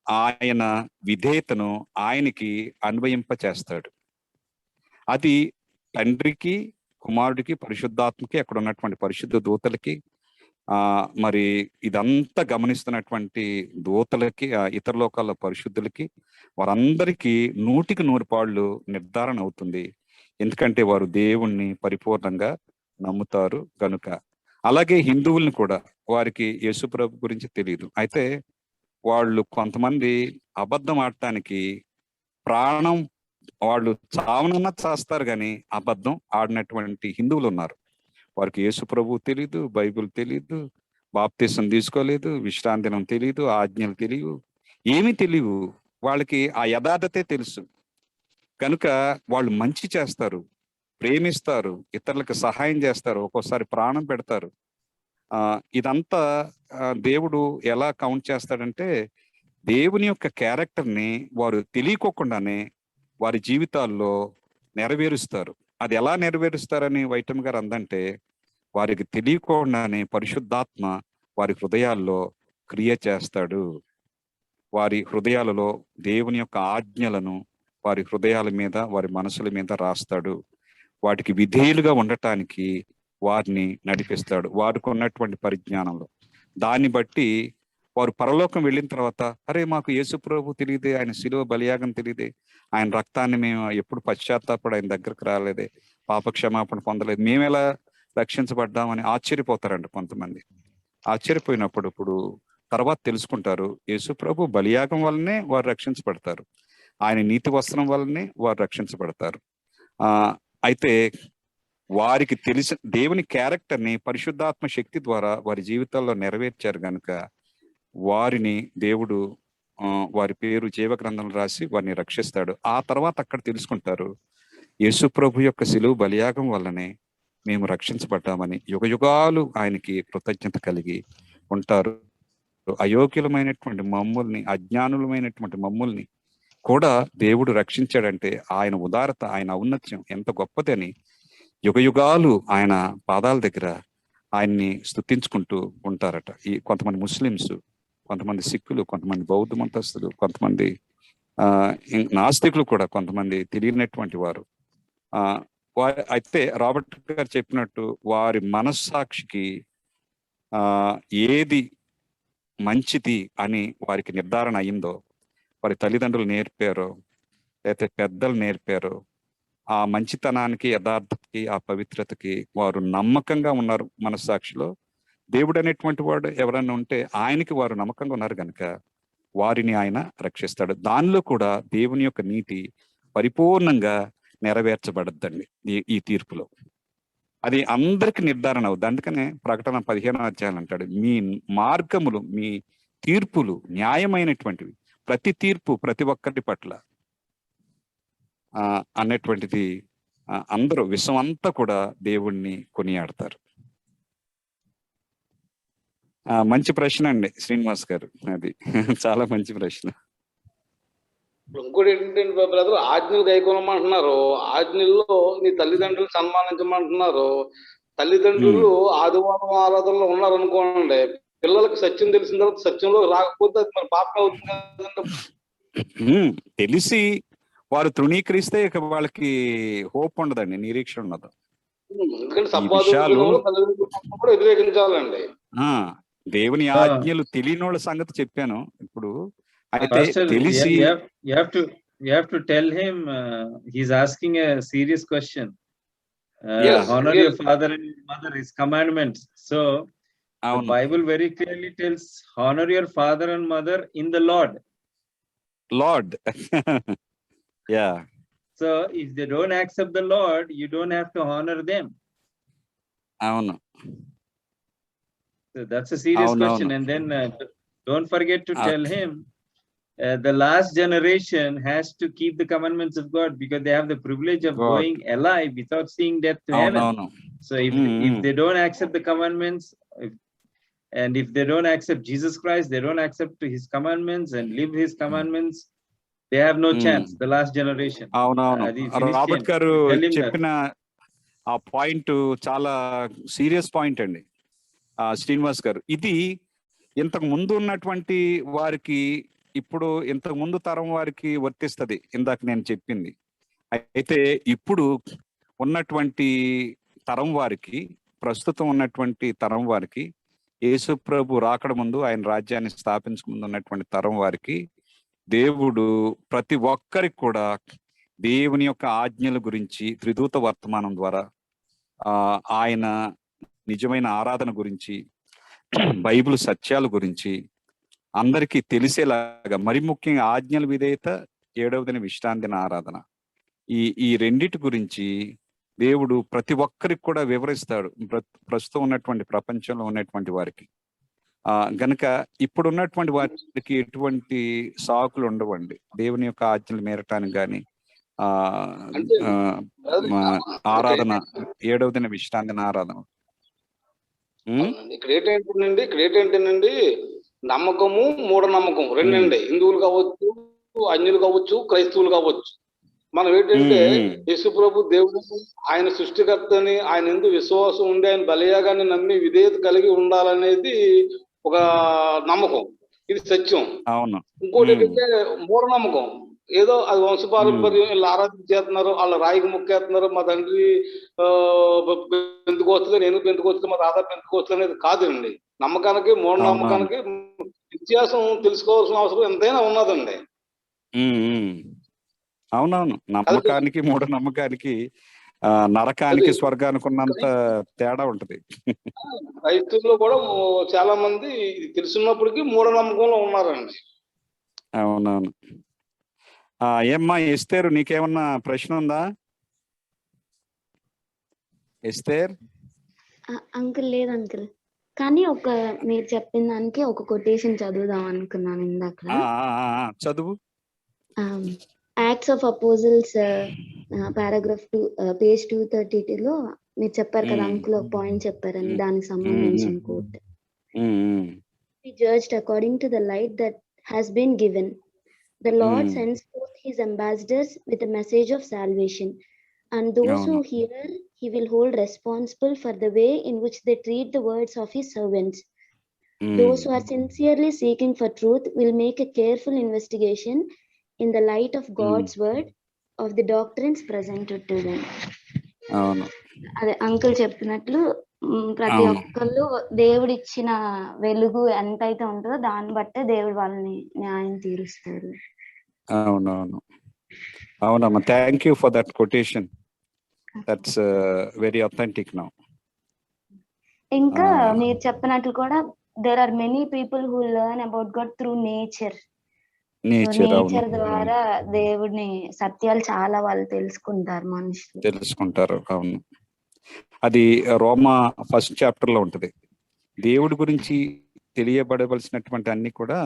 Speaker 6: ఆయన విధేయతను ఆయనకి అన్వయింప చేస్తాడు. అది తండ్రికి, కుమారుడికి, పరిశుద్ధాత్మకి, అక్కడ ఉన్నటువంటి పరిశుద్ధ దూతలకి, మరి ఇదంతా గమనిస్తున్నటువంటి దూతలకి, ఇతర లోకాల పరిశుద్ధులకి, వారందరికీ 100% నిర్ధారణ అవుతుంది. ఎందుకంటే వారు దేవుణ్ణి పరిపూర్ణంగా నమ్ముతారు కనుక. అలాగే హిందువుల్ని కూడా, వారికి యేసుప్రభు గురించి తెలియదు. అయితే వాళ్ళు కొంతమంది అబద్ధం ఆడటానికి ప్రాణం, వాళ్ళు చావనన్నా చేస్తారు కానీ అబద్ధం ఆడినటువంటి హిందువులు ఉన్నారు. వారికి యేసు ప్రభు తెలీదు, బైబిల్ తెలీదు,
Speaker 8: బాప్తిసం తీసుకోలేదు, విశ్రాంతి దినం తెలియదు, ఆజ్ఞలు తెలియవు, ఏమీ తెలియవు. వాళ్ళకి ఆ యథార్థతే తెలుసు కనుక వాళ్ళు మంచి చేస్తారు, ప్రేమిస్తారు, ఇతరులకు సహాయం చేస్తారు, ఒక్కోసారి ప్రాణం పెడతారు. ఇదంతా దేవుడు ఎలా కౌంట్ చేస్తాడంటే దేవుని యొక్క క్యారెక్టర్ని వారు తెలియకోకుండానే వారి జీవితాల్లో నెరవేరుస్తారు. అది ఎలా నెరవేరుస్తారని వైటమ్ గారు అందంటే వారికి తెలియకుండానే పరిశుద్ధాత్మ వారి హృదయాల్లో క్రియ చేస్తాడు. వారి హృదయాలలో దేవుని యొక్క ఆజ్ఞలను వారి హృదయాల మీద, వారి మనసుల మీద రాస్తాడు. వాటికి విధేయులుగా ఉండటానికి వారిని నడిపిస్తాడు వారికి ఉన్నటువంటి పరిజ్ఞానంలో. దాన్ని బట్టి వారు పరలోకం వెళ్ళిన తర్వాత, అరే మాకు యేసు ప్రభు తెలియదే, ఆయన శిలువ బలియాగం తెలియదే, ఆయన రక్తాన్ని మేము ఎప్పుడు పశ్చాత్తాపడి ఆయన దగ్గరకు రాలేదే, పాప క్షమాపణ పొందలేదు, మేము ఎలా రక్షించబడ్డామని ఆశ్చర్యపోతారండి కొంతమంది. ఆశ్చర్యపోయినప్పుడు ఇప్పుడు తర్వాత తెలుసుకుంటారు యేసు ప్రభు బలియాగం వల్లనే వారు రక్షించబడతారు, ఆయన నీతి వస్త్రం వల్లనే వారు రక్షించబడతారు. అయితే వారికి తెలిసిన దేవుని క్యారెక్టర్ని పరిశుద్ధాత్మ శక్తి ద్వారా వారి జీవితాల్లో నెరవేర్చారు కనుక వారిని దేవుడు వారి పేరు జీవ గ్రంథంలో రాసి వారిని రక్షిస్తాడు. ఆ తర్వాత అక్కడ తెలుసుకుంటారు యేసు ప్రభు యొక్క శిలువ బలియాగం వల్లనే మేము రక్షించబడ్డామని. యుగ యుగాలు ఆయనకి కృతజ్ఞత కలిగి ఉంటారు. అయోగ్యులమైనటువంటి మమ్ముల్ని, అజ్ఞానులమైనటువంటి మమ్ముల్ని కూడా దేవుడు రక్షించాడంటే ఆయన ఉదారత, ఆయన ఔన్నత్యం ఎంత గొప్పదని యుగ యుగాలు ఆయన పాదాల దగ్గర ఆయన్ని స్తుతించుకుంటూ ఉంటారట. ఈ కొంతమంది ముస్లిమ్స్, కొంతమంది సిక్కులు, కొంతమంది బౌద్ధ మతస్థులు, కొంతమంది నాస్తికులు కూడా, కొంతమంది తెలియనటువంటి వారు. అయితే రాబర్ట్ గారు చెప్పినట్టు వారి మనస్సాక్షికి ఏది మంచిది అని వారికి నిర్ధారణ అయిందో, వారి తల్లిదండ్రులు నేర్పారో లేకపోతే పెద్దలు నేర్పారో, ఆ మంచితనానికి, యథార్థతకి, ఆ పవిత్రతకి వారు నమ్మకంగా ఉన్నారు. మనస్సాక్షిలో దేవుడు అనేటువంటి వాడు ఎవరైనా ఉంటే ఆయనకి వారు నమ్మకంగా ఉన్నారు కనుక వారిని ఆయన రక్షిస్తాడు. దానిలో కూడా దేవుని యొక్క నీతి పరిపూర్ణంగా నెరవేర్చబడద్దండి ఈ తీర్పులో. అది అందరికి నిర్ధారణ అవుద్ది. అందుకనే ప్రకటన 15వ అధ్యాయం అంటాడు, మీ మార్గములు, మీ తీర్పులు న్యాయమైనటువంటివి, ప్రతి తీర్పు ప్రతి ఒక్కరి పట్ల అన్నటువంటిది అందరూ, విశ్వం అంతా కూడా దేవుణ్ణి కొనియాడతారు. మంచి ప్రశ్న అండి శ్రీనివాస్ గారు, అది చాలా మంచి ప్రశ్న.
Speaker 7: ఇంకోటి ఏంటంటే బ్రదర్, ఆజ్ఞలు గైకొనమంటున్నారు, ఆజ్ఞల్లో నీ తల్లిదండ్రులు సన్మానించమంటున్నారు. తల్లిదండ్రులు ఆదివారం ఆరాధనలో ఉన్నారనుకోండి, పిల్లలకు సత్యం తెలిసిన తర్వాత సత్యంలో రాకపోతే అది మరి పాపం అవుతుంది.
Speaker 8: తెలిసి వారు తృణీకరిస్తే ఇక వాళ్ళకి హోప్ ఉండదండి, నిరీక్షణ ఉండదు.
Speaker 7: వ్యతిరేకించాలండి.
Speaker 8: దేవుని ఆజ్ఞలు తెలియని వాళ్ళ సంగతి చెప్పాను ఇప్పుడు. అయితే తెలిసి
Speaker 2: you have to tell him he's asking a serious question. Honor your father and mother is commandments. So the Bible very clearly tells honor your father and mother in the Lord.
Speaker 8: Yeah.
Speaker 2: So if they don't accept the Lord, you don't have to honor them.
Speaker 8: Avunu.
Speaker 2: So that's a serious question. And then don't forget to tell him the last generation has to keep the commandments of God, because they have the privilege of going alive without seeing death to heaven. So if they don't accept the commandments, and if they don't accept Jesus Christ, they don't accept his commandments and live his commandments, they have no chance. The last generation.
Speaker 8: Robert గారు చెప్పిన ఆ పాయింట్ చాలా సీరియస్ పాయింట్ అండి శ్రీనివాస్ గారు. ఇది ఇంతకు ముందు ఉన్నటువంటి వారికి, ఇప్పుడు ఇంతకు ముందు తరం వారికి వర్తిస్తుంది ఇందాక నేను చెప్పింది. అయితే ఇప్పుడు ఉన్నటువంటి తరం వారికి, ప్రస్తుతం ఉన్నటువంటి తరం వారికి, యేసు ప్రభు రాకడ ముందు, ఆయన రాజ్యాన్ని స్థాపించక ముందు ఉన్నటువంటి తరం వారికి దేవుడు ప్రతి ఒక్కరికి కూడా దేవుని యొక్క ఆజ్ఞల గురించి త్రిదూత వర్తమానం ద్వారా, ఆయన నిజమైన ఆరాధన గురించి, బైబిల్ సత్యాల గురించి అందరికీ తెలిసేలాగా, మరి ముఖ్యంగా ఆజ్ఞల విధేయత, 7వ దిన విశ్రాంతి దిన ఆరాధన, ఈ రెండిటి గురించి దేవుడు ప్రతి ఒక్కరికి కూడా వివరిస్తాడు. ప్రస్తుతం ఉన్నటువంటి ప్రపంచంలో ఉన్నటువంటి వారికి గనక ఇప్పుడున్నటువంటి వాటికి ఎటువంటి సాకులు ఉండవండి. దేవుని యొక్క ఆజ్ఞలు మీరటానికి కానీ ఆరాధన 7వ దిన విశ్రాంతి ఆరాధన.
Speaker 7: ఇక్కడ ఏంటంటేనండి నమ్మకము మూఢనమ్మకం రెండండి. హిందువులు కావచ్చు, అన్యులు కావచ్చు, క్రైస్తవులు కావచ్చు. మనం ఏంటంటే యేసు ప్రభు దేవుడు ఆయన సృష్టికర్తని, ఆయన ఎందు విశ్వాసం ఉండి ఆయన బలియాగాన్ని నమ్మి విధేయత కలిగి ఉండాలనేది ఒక నమ్మకం. ఇది సత్యం.
Speaker 8: అవును.
Speaker 7: ఇంకోటి ఏంటంటే మూఢనమ్మకం. ఏదో అది వంశపారంపర్యం, వీళ్ళు ఆరాధించేస్తున్నారు, వాళ్ళ రాయికి ముక్కేస్తున్నారు, మా తండ్రి పెంతుకోవచ్చులే, నేను పెంతుకోవచ్చు, మా తాత పెంతుకోవచ్చు అనేది కాదండి. నమ్మకానికి మూఢనమ్మకానికి వ్యత్యాసం తెలుసుకోవాల్సిన అవసరం ఎంతైనా ఉన్నదండి.
Speaker 8: అవునవును. నమ్మకానికి మూఢనమ్మకానికి నరకానికి స్వర్గానికి ఉన్నంత తేడా ఉంటది.
Speaker 7: క్రైస్తవుల్లో కూడా చాలా మంది ఇది తెలుసున్నప్పటికీ మూఢనమ్మకంలో ఉన్నారండి.
Speaker 8: అవునవును. ఏమ్మా ఎస్తేరు, నీకేమన్నా ప్రశ్న ఉందా? ఎస్తేర్?
Speaker 9: అంకుల్ లేదు అంకుల్, కానీ మీరు చెప్పిన దానికి ఒక కొటేషన్ చదువుదాం అనుకున్నాను ఇందాక.
Speaker 8: చదువు.
Speaker 9: Acts of Apostles paragraph 2 page 232లో మీరు చెప్పారు కదా అంకుల్, ఒక పాయింట్ చెప్పారని, దానికి సంబంధించిన quote. Be judged according to the light that has been given. The Lord sends forth his ambassadors with a message of salvation, and those who hear he will hold responsible for the way in which they treat the words of his servants. Those who are sincerely seeking for truth will make a careful investigation in the light of God's word of the doctrines presented to them. అదే అంకుల్ చెప్పినట్లు ప్రతి ఒక్కళ్ళు దేవుడు ఇచ్చిన వెలుగు ఎంతైతే ఉంటుందో దాన్ని బట్టే దేవుడు వాళ్ళని న్యాయం తీరుస్తారు.
Speaker 8: అవునవును. అవునమ్మా, thank you for that quotation. That's very authentic now.
Speaker 9: ఇంకా మీరు చెప్పినట్లు కూడా there are many people who learn about God through nature. Nature ద్వారా దేవుడిని సత్యాలు చాలా వాళ్ళు తెలుసుకుంటారు, మనుషులు
Speaker 8: తెలుసుకుంటారు. అవును, అది రోమా 1st చాప్టర్ లో ఉంటది. దేవుడి గురించి తెలియబడవలసినటువంటి అన్ని కూడా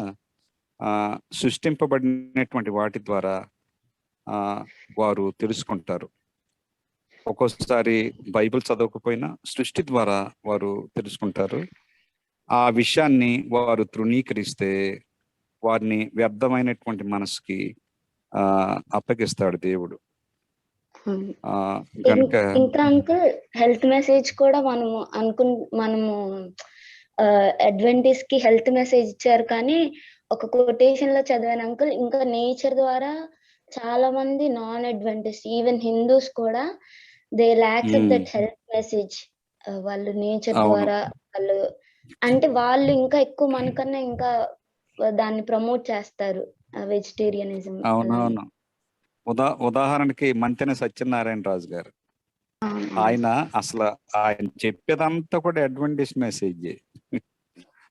Speaker 8: సృష్టింపబడినటువంటి వాటి ద్వారా వారు తెలుసుకుంటారు. ఒక్కోసారి బైబిల్ చదవకపోయినా సృష్టి ద్వారా వారు తెలుసుకుంటారు. ఆ విషయాన్ని వారు తృణీకరిస్తే వారిని వ్యర్థమైనటువంటి మనసుకి అప్పగిస్తాడు దేవుడు.
Speaker 9: ఇంకా అంకుల్ హెల్త్ మెసేజ్ కూడా మనము అడ్వెంటిస్ట్ కి హెల్త్ మెసేజ్ ఇచ్చారు, కానీ ఒక కొటేషన్ లో చదివాను అంకుల్, ఇంకా నేచర్ ద్వారా చాలా మంది నాన్ అడ్వెంటిస్ట్ ఈవెన్ హిందూస్ కూడా they accept that health message. వాళ్ళు నేచర్ ద్వారా వాళ్ళు అంటే వాళ్ళు ఇంకా ఎక్కువ మనకన్నా ఇంకా దాన్ని ప్రమోట్ చేస్తారు, వెజిటేరియనిజం.
Speaker 8: అవునవును. ఉదాహరణకి మంతెన సత్యనారాయణ రాజు గారు, ఆయన అసలు ఆయన చెప్పేదంతా కూడా అడ్వెంటిస్ట్ మెసేజ్.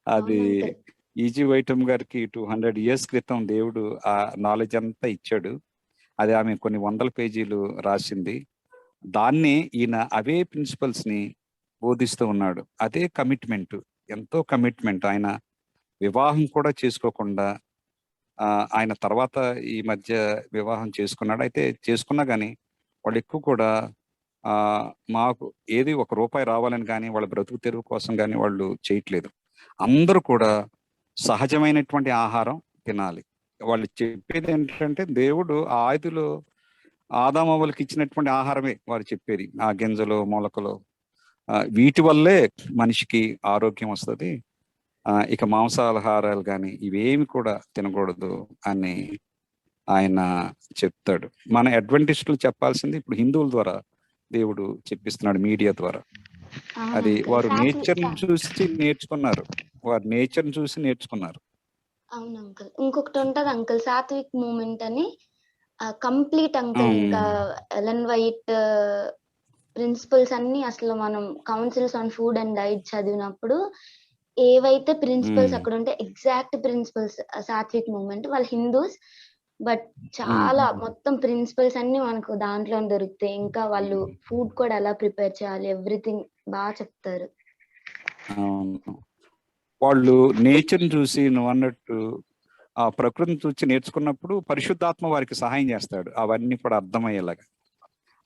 Speaker 8: అది ఈజీ వైటమ్ గారికి 200 years క్రితం దేవుడు ఆ నాలెడ్జ్ అంతా ఇచ్చాడు. అది ఆమె కొన్ని 100 పేజీలు రాసింది. దాన్ని ఈయన అవే ప్రిన్సిపల్స్ ని బోధిస్తూ ఉన్నాడు. అదే కమిట్మెంట్, ఎంతో కమిట్మెంట్. ఆయన వివాహం కూడా చేసుకోకుండా, ఆయన తర్వాత ఈ మధ్య వివాహం చేసుకున్నాడు. అయితే చేసుకున్నా కానీ వాళ్ళు ఎక్కువ కూడా మాకు ఏది ₹1 రావాలని కానీ వాళ్ళ బ్రతుకు తెరువు కోసం కానీ వాళ్ళు చేయట్లేదు. అందరూ కూడా సహజమైనటువంటి ఆహారం తినాలి. వాళ్ళు చెప్పేది ఏంటంటే దేవుడు ఆదిలో ఆదామవ్వలకి ఇచ్చినటువంటి ఆహారమే వారు చెప్పేది. ఆ గింజలు, మొలకలు, వీటి వల్లే మనిషికి ఆరోగ్యం వస్తుంది. ఇక మాంసాహారాలు కానీ ఇవేమి కూడా తినకూడదు అని ఆయన చెప్తాడు. మన అడ్వెంటిస్టులు చెప్పాల్సింది ఇప్పుడు హిందువుల ద్వారా దేవుడు చెప్పిస్తున్నాడు, మీడియా ద్వారా. అది వారు నేచర్ చూసి నేర్చుకున్నారు.
Speaker 9: అవును అంకుల్. ఇంకొకటి ఉంటది అంకుల్, సాత్విక్ మూమెంట్ అని, కంప్లీట్ అంకుల్. ఇంకా ఎలన్ వైట్ ప్రిన్సిపల్స్ అన్ని అసలు మనం councils on food and diet చదివినప్పుడు ఏవైతే ప్రిన్సిపల్స్ అక్కడ ఉంటే ఎగ్జాక్ట్ ప్రిన్సిపల్స్ సాత్విక్ మూమెంట్. వాళ్ళు హిందూస్ బట్ చాలా మొత్తం ప్రిన్సిపల్స్ అన్ని మనకు దాంట్లో దొరుకుతాయి. ఇంకా వాళ్ళు ఫుడ్ కూడా ఎలా ప్రిపేర్ చేయాలి, ఎవ్రీథింగ్ బాగా చెప్తారు.
Speaker 8: వాళ్ళు నేచర్ని చూసి నువ్వు అన్నట్టు ఆ ప్రకృతిని చూసి నేర్చుకున్నప్పుడు పరిశుద్ధాత్మ వారికి సహాయం చేస్తాడు అవన్నీ కూడా అర్థమయ్యేలాగా,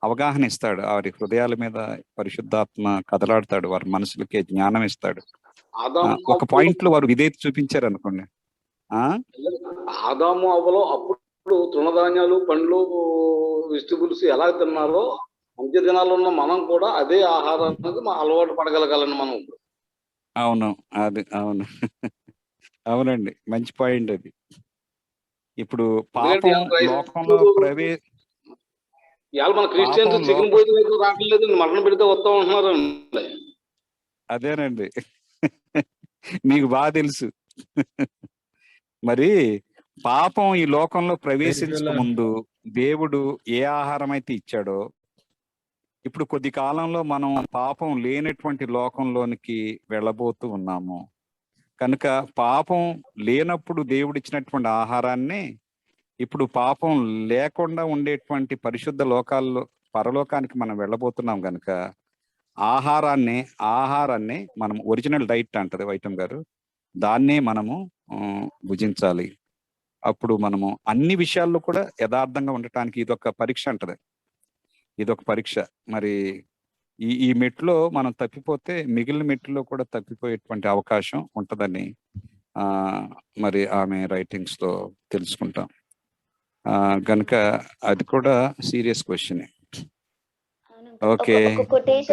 Speaker 8: అవగాహన ఇస్తాడు, వారి హృదయాల మీద పరిశుద్ధాత్మ కదలాడతాడు, వారి మనసులకి జ్ఞానం ఇస్తాడు. ఒక పాయింట్ లో వారు విధేయత చూపించారు అనుకోండి.
Speaker 7: ఆదాము అవ్వలో అప్పుడు తృణధాన్యాలు, పండ్లు, వెజిటబుల్స్ ఎలా తిన్నారో అంత్య దినాల్లో ఉన్న మనం కూడా అదే ఆహారానికి అలవాటు పడగలగాలని మనం.
Speaker 8: అవును, అది అవును. అవునండి, మంచి పాయింట్ అది. ఇప్పుడు పాపం లోకంలో
Speaker 7: ఇవాళ మన క్రిస్టియన్స్ చికెన్ భోజనం రావట్లేదు, మటన్ పెడితే వస్తా ఉంటున్నారు.
Speaker 8: అదేనండి, మీకు బాగా తెలుసు. మరి పాపం ఈ లోకంలో ప్రవేశించక ముందు దేవుడు ఏ ఆహారం అయితే ఇచ్చాడో, ఇప్పుడు కొద్ది కాలంలో మనం పాపం లేనటువంటి లోకంలోనికి వెళ్ళబోతూ ఉన్నాము. కనుక పాపం లేనప్పుడు దేవుడు ఇచ్చినటువంటి ఆహారాన్ని ఇప్పుడు పాపం లేకుండా ఉండేటువంటి పరిశుద్ధ లోకాల్లో పరలోకానికి మనం వెళ్ళబోతున్నాం. కనుక ఆహారాన్ని మనం ఒరిజినల్ డైట్ అంటది వైటం గారు, దాన్నే మనము భుజించాలి. అప్పుడు మనము అన్ని విషయాల్లో కూడా యథార్థంగా ఉండటానికి ఇదొక పరీక్ష అంటది, ఇదొక పరీక్ష. మరి ఈ మెట్లో మనం తప్పిపోతే మిగిలిన మెట్లో కూడా తప్పిపోయేటువంటి అవకాశం ఉంటుందని మరి ఆమె రైటింగ్స్ లో తెలుసుకుంటాం. కనుక అది కూడా serious question. Okay,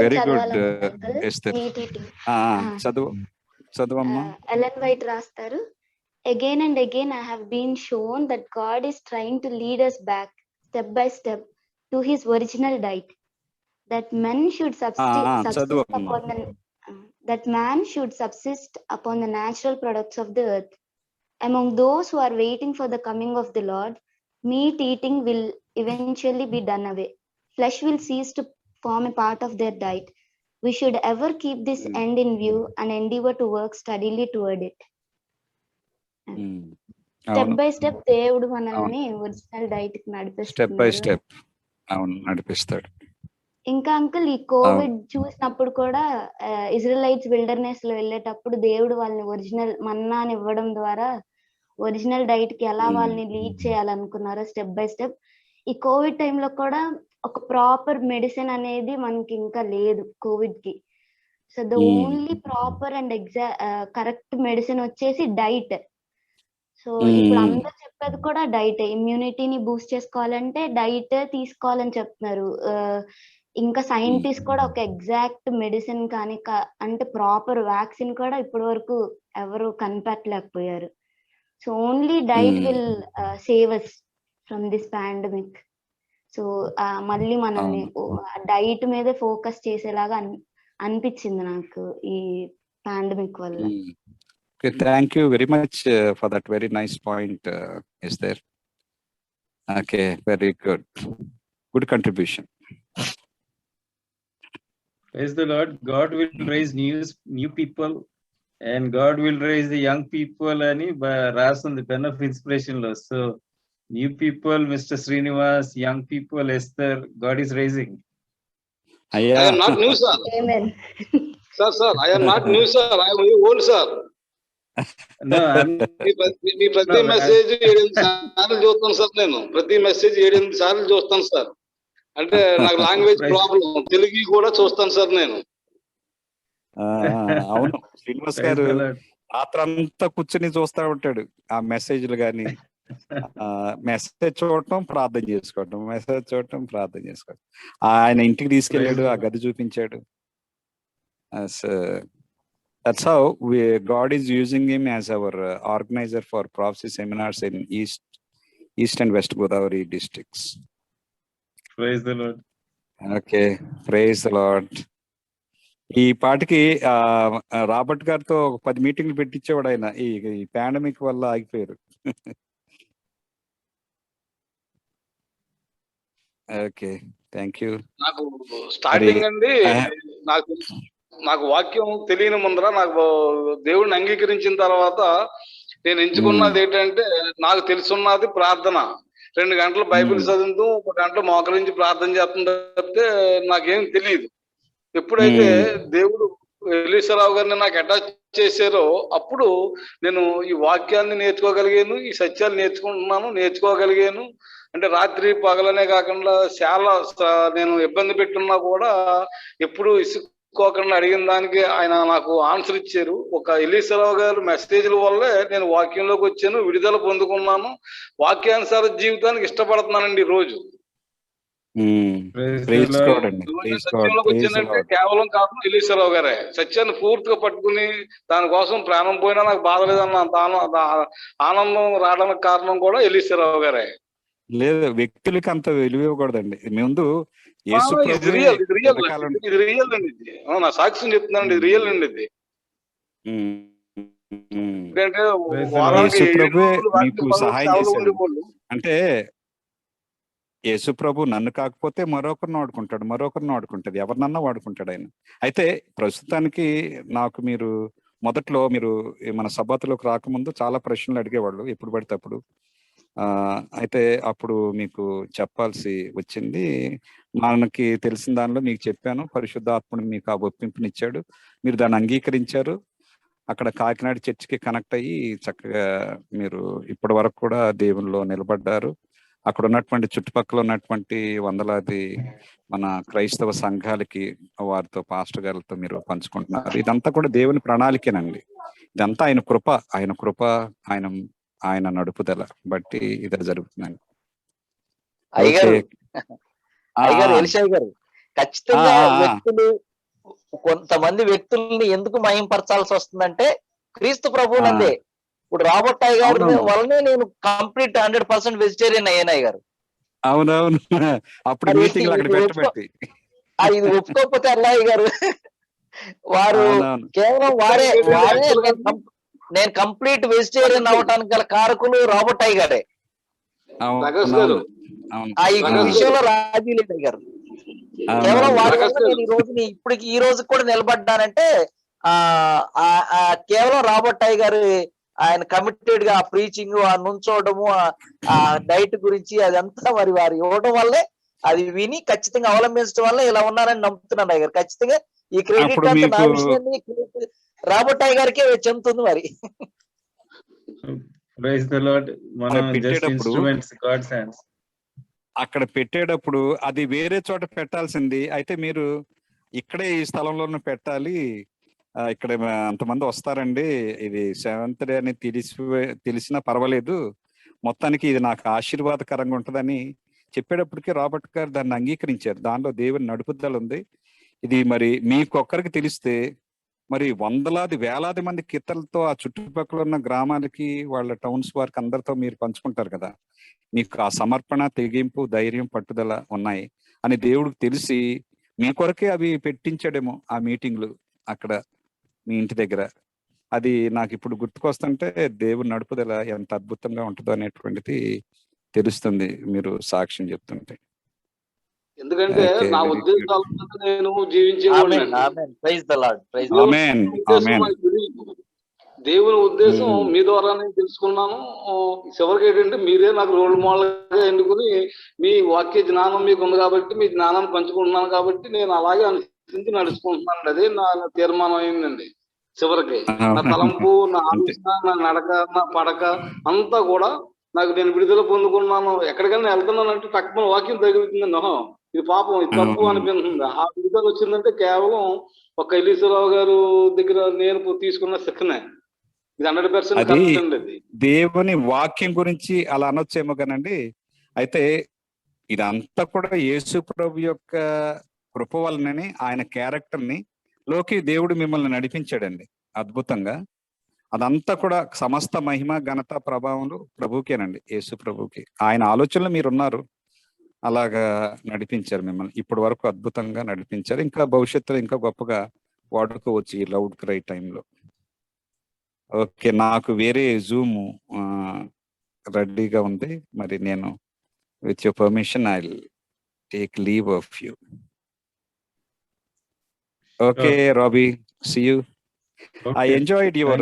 Speaker 8: very good Esther. చదువమ్మా.
Speaker 9: ఎలెన్ వైట్ రాస్తారు, again and again I have been shown that God is trying to lead us back step by step to his original diet, that man should subsist upon the natural products of the earth. Among those who are waiting for the coming of the Lord, meat eating will eventually be done away. Flesh will cease to form a part of their diet. We should ever keep this end in view and endeavor to work steadily toward it. Step by step దేవుడు మనల్ని ఒరిజినల్ డైట్ కి నడిపిస్తాడు.
Speaker 8: స్టెప్ బై స్టెప్ అవును, నడిపిస్తాడు.
Speaker 9: ఇంకా అంకుల్, ఈ కోవిడ్ చూసినప్పుడు కూడా ఇజ్రాయెలైట్స్ విల్డర్నెస్ లో వెళ్ళేటప్పుడు దేవుడు వాళ్ళని ఒరిజినల్ మన్నాని ఇవ్వడం ద్వారా ఒరిజినల్ డైట్ కి ఎలా వాళ్ళని లీడ్ చేయాలనుకున్నారో స్టెప్ బై స్టెప్. ఈ కోవిడ్ టైంలో కూడా ఒక ప్రాపర్ మెడిసిన్ అనేది మనకి ఇంకా లేదు కోవిడ్ కి. So the only proper and correct medicine వచ్చేసి డైట్. సో ఇప్పుడు అందరూ చెప్పేది కూడా డైట్, ఇమ్యూనిటీని బూస్ట్ చేసుకోవాలంటే డైట్ తీసుకోవాలని చెప్తున్నారు. ఇంకా సైంటిస్ట్ కూడా ఒక ఎగ్జాక్ట్ మెడిసిన్ కానీ అంటే ప్రాపర్ వ్యాక్సిన్ కూడా ఇప్పటి వరకు ఎవరు కనిపెట్టలేకపోయారు. So only diet will save us from this pandemic. So మళ్ళీ మనల్ని డైట్ మీదే ఫోకస్ చేసేలాగా అనిపించింది నాకు ఈ పాండమిక్ వల్ల.
Speaker 8: Okay, thank you very much for that very nice point, Esther. Okay, very good. Good contribution.
Speaker 2: Praise the Lord. God will raise new people and God will raise the young people అని రాస్తుంది పెన్ ఆఫ్ ఇన్స్పిరేషన్ లో. So new people, Mr. Srinivas, young people, Esther, God is raising.
Speaker 7: I am not new, sir.
Speaker 9: Amen.
Speaker 7: Sir, I am not new, sir. I am old, sir.
Speaker 2: No,
Speaker 7: మీ ప్రతి మెసేజ్ 7 సార్లు చూస్తాను సార్. నేను ప్రతి మెసేజ్ 7 సార్లు చూస్తాను సార్. అంటే నాకు లాంగ్వేజ్ ప్రాబ్లం, తెలుగు కూడా చూస్తాను సార్ నేను.
Speaker 8: అవును, శ్రీనివాస్ గారు రాత్రంతా కూర్చొని చూస్తా ఉంటాడు ఆ మెసేజ్లు గాని. మెసేజ్ చూడటం, ప్రార్థన చేసుకోవటం, మెసేజ్ చూడటం, ప్రార్థన చేసుకోవటం. ఆయన ఇంటికి తీసుకెళ్ళాడు, ఆ గది చూపించాడు. That's how God is using him as our organizer for prophecy seminars in East and West Godavari districts.
Speaker 2: Praise the Lord.
Speaker 8: Okay, praise the Lord. ఈ పాటికి రాబర్ట్ గారితో 10 మీటింగ్లు పెట్టించేవాడు ఆయన. ఈ పాండమిక్ వల్ల ఆగిపోయారు. Okay, thank you.
Speaker 7: నాకు స్టార్టింగ్ అండి, నాకు వాక్యం తెలియని ముందర, నాకు దేవుడిని అంగీకరించిన తర్వాత నేను ఎంచుకున్నది ఏంటంటే, నాకు తెలుసున్నది ప్రార్థన. 2 గంటలు బైబిల్ చదువుతూ 1 గంట మోకరించి ప్రార్థన చేస్తుంది తప్పితే నాకేం తెలియదు. ఎప్పుడైతే దేవుడు ఎలీశ్వరరావు గారిని నాకు అటాచ్ చేశారో అప్పుడు నేను ఈ వాక్యాన్ని నేర్చుకోగలిగాను, ఈ సత్యాలు నేర్చుకోగలిగాను. అంటే రాత్రి పగలనే కాకుండా చాలా నేను ఇబ్బంది పెట్టున్నా కూడా ఎప్పుడు ఇసుకోకుండా అడిగిన దానికి ఆయన నాకు ఆన్సర్ ఇచ్చారు. ఒక ఎలీశ్వరరావు గారు మెసేజ్ల వల్లే నేను వాక్యంలోకి వచ్చాను, విడుదల పొందుకున్నాను, వాక్యానుసార జీవితానికి ఇష్టపడుతున్నానండి ఈ రోజు. సత్యంలోకి వచ్చిందంటే కేవలం కాదు ఎలీశ్వరరావు గారే. సత్యాన్ని పూర్తిగా పట్టుకుని దానికోసం ప్రాణం పోయినా నాకు బాధ లేదన్న అంత ఆనందం రావడానికి కారణం కూడా ఎలీశ్వరరావు గారే.
Speaker 8: లేదు, వ్యక్తులకి అంత విలువ ఇవ్వకూడదండి. ముందు
Speaker 7: ఇది రియల్ అండి, ఇది నా సాక్ష్యం చెప్తున్నానండి, ఇది రియల్ అండి. ఇది ఎందుకంటే
Speaker 8: మీకు సహాయం చేశాడు. అంటే యేసుప్రభు నన్ను కాకపోతే మరొకరిని వాడుకుంటది, ఎవరినన్నా వాడుకుంటాడు ఆయన. అయితే ప్రస్తుతానికి నాకు మీరు మొదట్లో మీరు మన సభలోకి రాకముందు చాలా ప్రశ్నలు అడిగేవాళ్ళు ఎప్పుడు పడితే అప్పుడు. అయితే అప్పుడు మీకు చెప్పాల్సి వచ్చింది. మనకి తెలిసిన దానిలో మీకు చెప్పాను. పరిశుద్ధాత్ముడు మీకు ఆ ఒప్పింపునిచ్చాడు, మీరు దాన్ని అంగీకరించారు. అక్కడ కాకినాడ చర్చికి కనెక్ట్ అయ్యి చక్కగా మీరు ఇప్పటి వరకు కూడా దేవునిలో నిలబడ్డారు. అక్కడ ఉన్నటువంటి చుట్టుపక్కల ఉన్నటువంటి వందలాది మన క్రైస్తవ సంఘాలకి వారితో పాస్టర్ గారితో మీరు పంచుకుంటున్నారు. ఇదంతా కూడా దేవుని ప్రణాళికేనండి. ఇదంతా ఆయన కృప, ఆయన నడుపుదల బట్టి ఇది జరుగుతుందండి.
Speaker 4: అయ్యగారు ఎలిషా గారు, ఖచ్చితంగా వ్యక్తులు కొంతమంది వ్యక్తుల్ని ఎందుకు మహింపరచాల్సి వస్తుందంటే క్రీస్తు ప్రభువునందే. ఇప్పుడు రాబర్ట్ అయ్య గారి వల్లనే నేను కంప్లీట్ 100% వెజిటేరియన్ అయ్యాను అయ్య గారు.
Speaker 8: అవునవును, అప్పుడు మీటింగ్ అక్కడ పెట్టబెట్టి
Speaker 4: ఇది ఒప్పుకోకపోతే అల్లయ్య గారు వారు కేవలం వారే నేను కంప్లీట్ వెజిటేరియన్ అవటానికి గల కారకులు రాబర్ట్ అయ్య గారే. ఈ విషయంలో రాజీ లేదు అయ్య గారు. కేవలం వారి వల్ల నేను ఈ రోజు కూడా నిలబడ్డానంటే కేవలం రాబర్ట్ అయ్య గారు ఆయన కమిటెడ్ గా ప్రీచింగ్, ఆ నుంచోవడము, ఆ డైట్ గురించి అదంతా మరి వారు ఇవ్వడం వల్లే, అది విని ఖచ్చితంగా అవలంబించడం వల్ల ఇలా ఉన్నారని నమ్ముతున్నాను అయ్య గారు. ఖచ్చితంగా ఈ క్రెడిట్ అంతా నా విషయాన్ని రాబర్ట్ అయ్య గారికే చెందుతుంది మరి.
Speaker 8: అక్కడ పెట్టేటప్పుడు అది వేరే చోట పెట్టాల్సింది, అయితే మీరు ఇక్కడే ఈ స్థలంలోనే పెట్టాలి, ఇక్కడ అంతమంది వస్తారండి, ఇది 7th డే అని తెలిసినా పర్వాలేదు, మొత్తానికి ఇది నాకు ఆశీర్వాదకరంగా ఉంటుందని చెప్పేటప్పటికి రాబర్ట్ గారు దాన్ని అంగీకరించారు. దానిలో దేవుని నడుపుదల ఉంది. ఇది మరి మీకొక్కరికి తెలిస్తే మరి వందలాది వేలాది మంది కీర్తనలతో ఆ చుట్టుపక్కల ఉన్న గ్రామాలకి, వాళ్ళ టౌన్స్ వారికి అందరితో మీరు పంచుకుంటారు కదా. మీకు ఆ సమర్పణ, తెగింపు, ధైర్యం, పట్టుదల ఉన్నాయి అని దేవుడికి తెలిసి మీ కొరకే అవి పెట్టించాడేమో ఆ మీటింగ్లు అక్కడ మీ ఇంటి దగ్గర. అది నాకు ఇప్పుడు గుర్తుకొస్తుంటే దేవుని నడుపుదల ఎంత అద్భుతంగా ఉంటుందో అనేటువంటిది తెలుస్తుంది మీరు సాక్ష్యం చెప్తుంటే.
Speaker 7: ఎందుకంటే నా ఉద్దేశాలు నేను జీవించేవాడిని. దేవుని ఉద్దేశం మీ ద్వారానే తెలుసుకున్నాను. చివరికి ఏంటంటే మీరే నాకు రోల్ మోడల్ గా ఎన్నుకుని మీ వాక్య జ్ఞానం మీకు ఉంది కాబట్టి మీ జ్ఞానాన్ని పంచుకుంటున్నాను కాబట్టి నేను అలాగే అనుసరించి నడుచుకుంటున్నాను. అదే నా తీర్మానం అయిందండి. చివరికి నా తలంపు, నా ఆలోచన, నా నడక, నా పడక అంతా కూడా నాకు నేను విడుదల పొందుకున్నాను. ఎక్కడికైనా వెళ్తున్నానంటే తక్కువ వాక్యం తగులుతుందండి. ఇది పాపం, ఇది తప్పు అనిపిస్తుంది. ఆ విడుదల వచ్చిందంటే కేవలం ఒక ఎలీశ్వరరావు గారు దగ్గర నేను తీసుకున్న శిక్షణ. ఇది 100%
Speaker 8: దేవుని వాక్యం గురించి అలా అనొచ్చేమో కానండి. అయితే ఇదంతా కూడా యేసు ప్రభు యొక్క కృప వలనని, ఆయన క్యారెక్టర్ని లోకి దేవుడు మిమ్మల్ని నడిపించాడండి అద్భుతంగా. అదంతా కూడా సమస్త మహిమ, ఘనత, ప్రభావములు ప్రభుకేనండి, యేసు ప్రభుకి. ఆయన ఆలోచనలు మీరున్నారు, అలాగా నడిపించారు మిమ్మల్ని. ఇప్పటి వరకు అద్భుతంగా నడిపించారు. ఇంకా భవిష్యత్తులో ఇంకా గొప్పగా వాడుకోవచ్చు ఈ లౌడ్ క్రై టైంలో. ఓకే, నాకు వేరే జూమ్ రెడీగా ఉంది. మరి నేను with your permission I will take leave of you. Okay Robbie, see you. Okay. I enjoyed your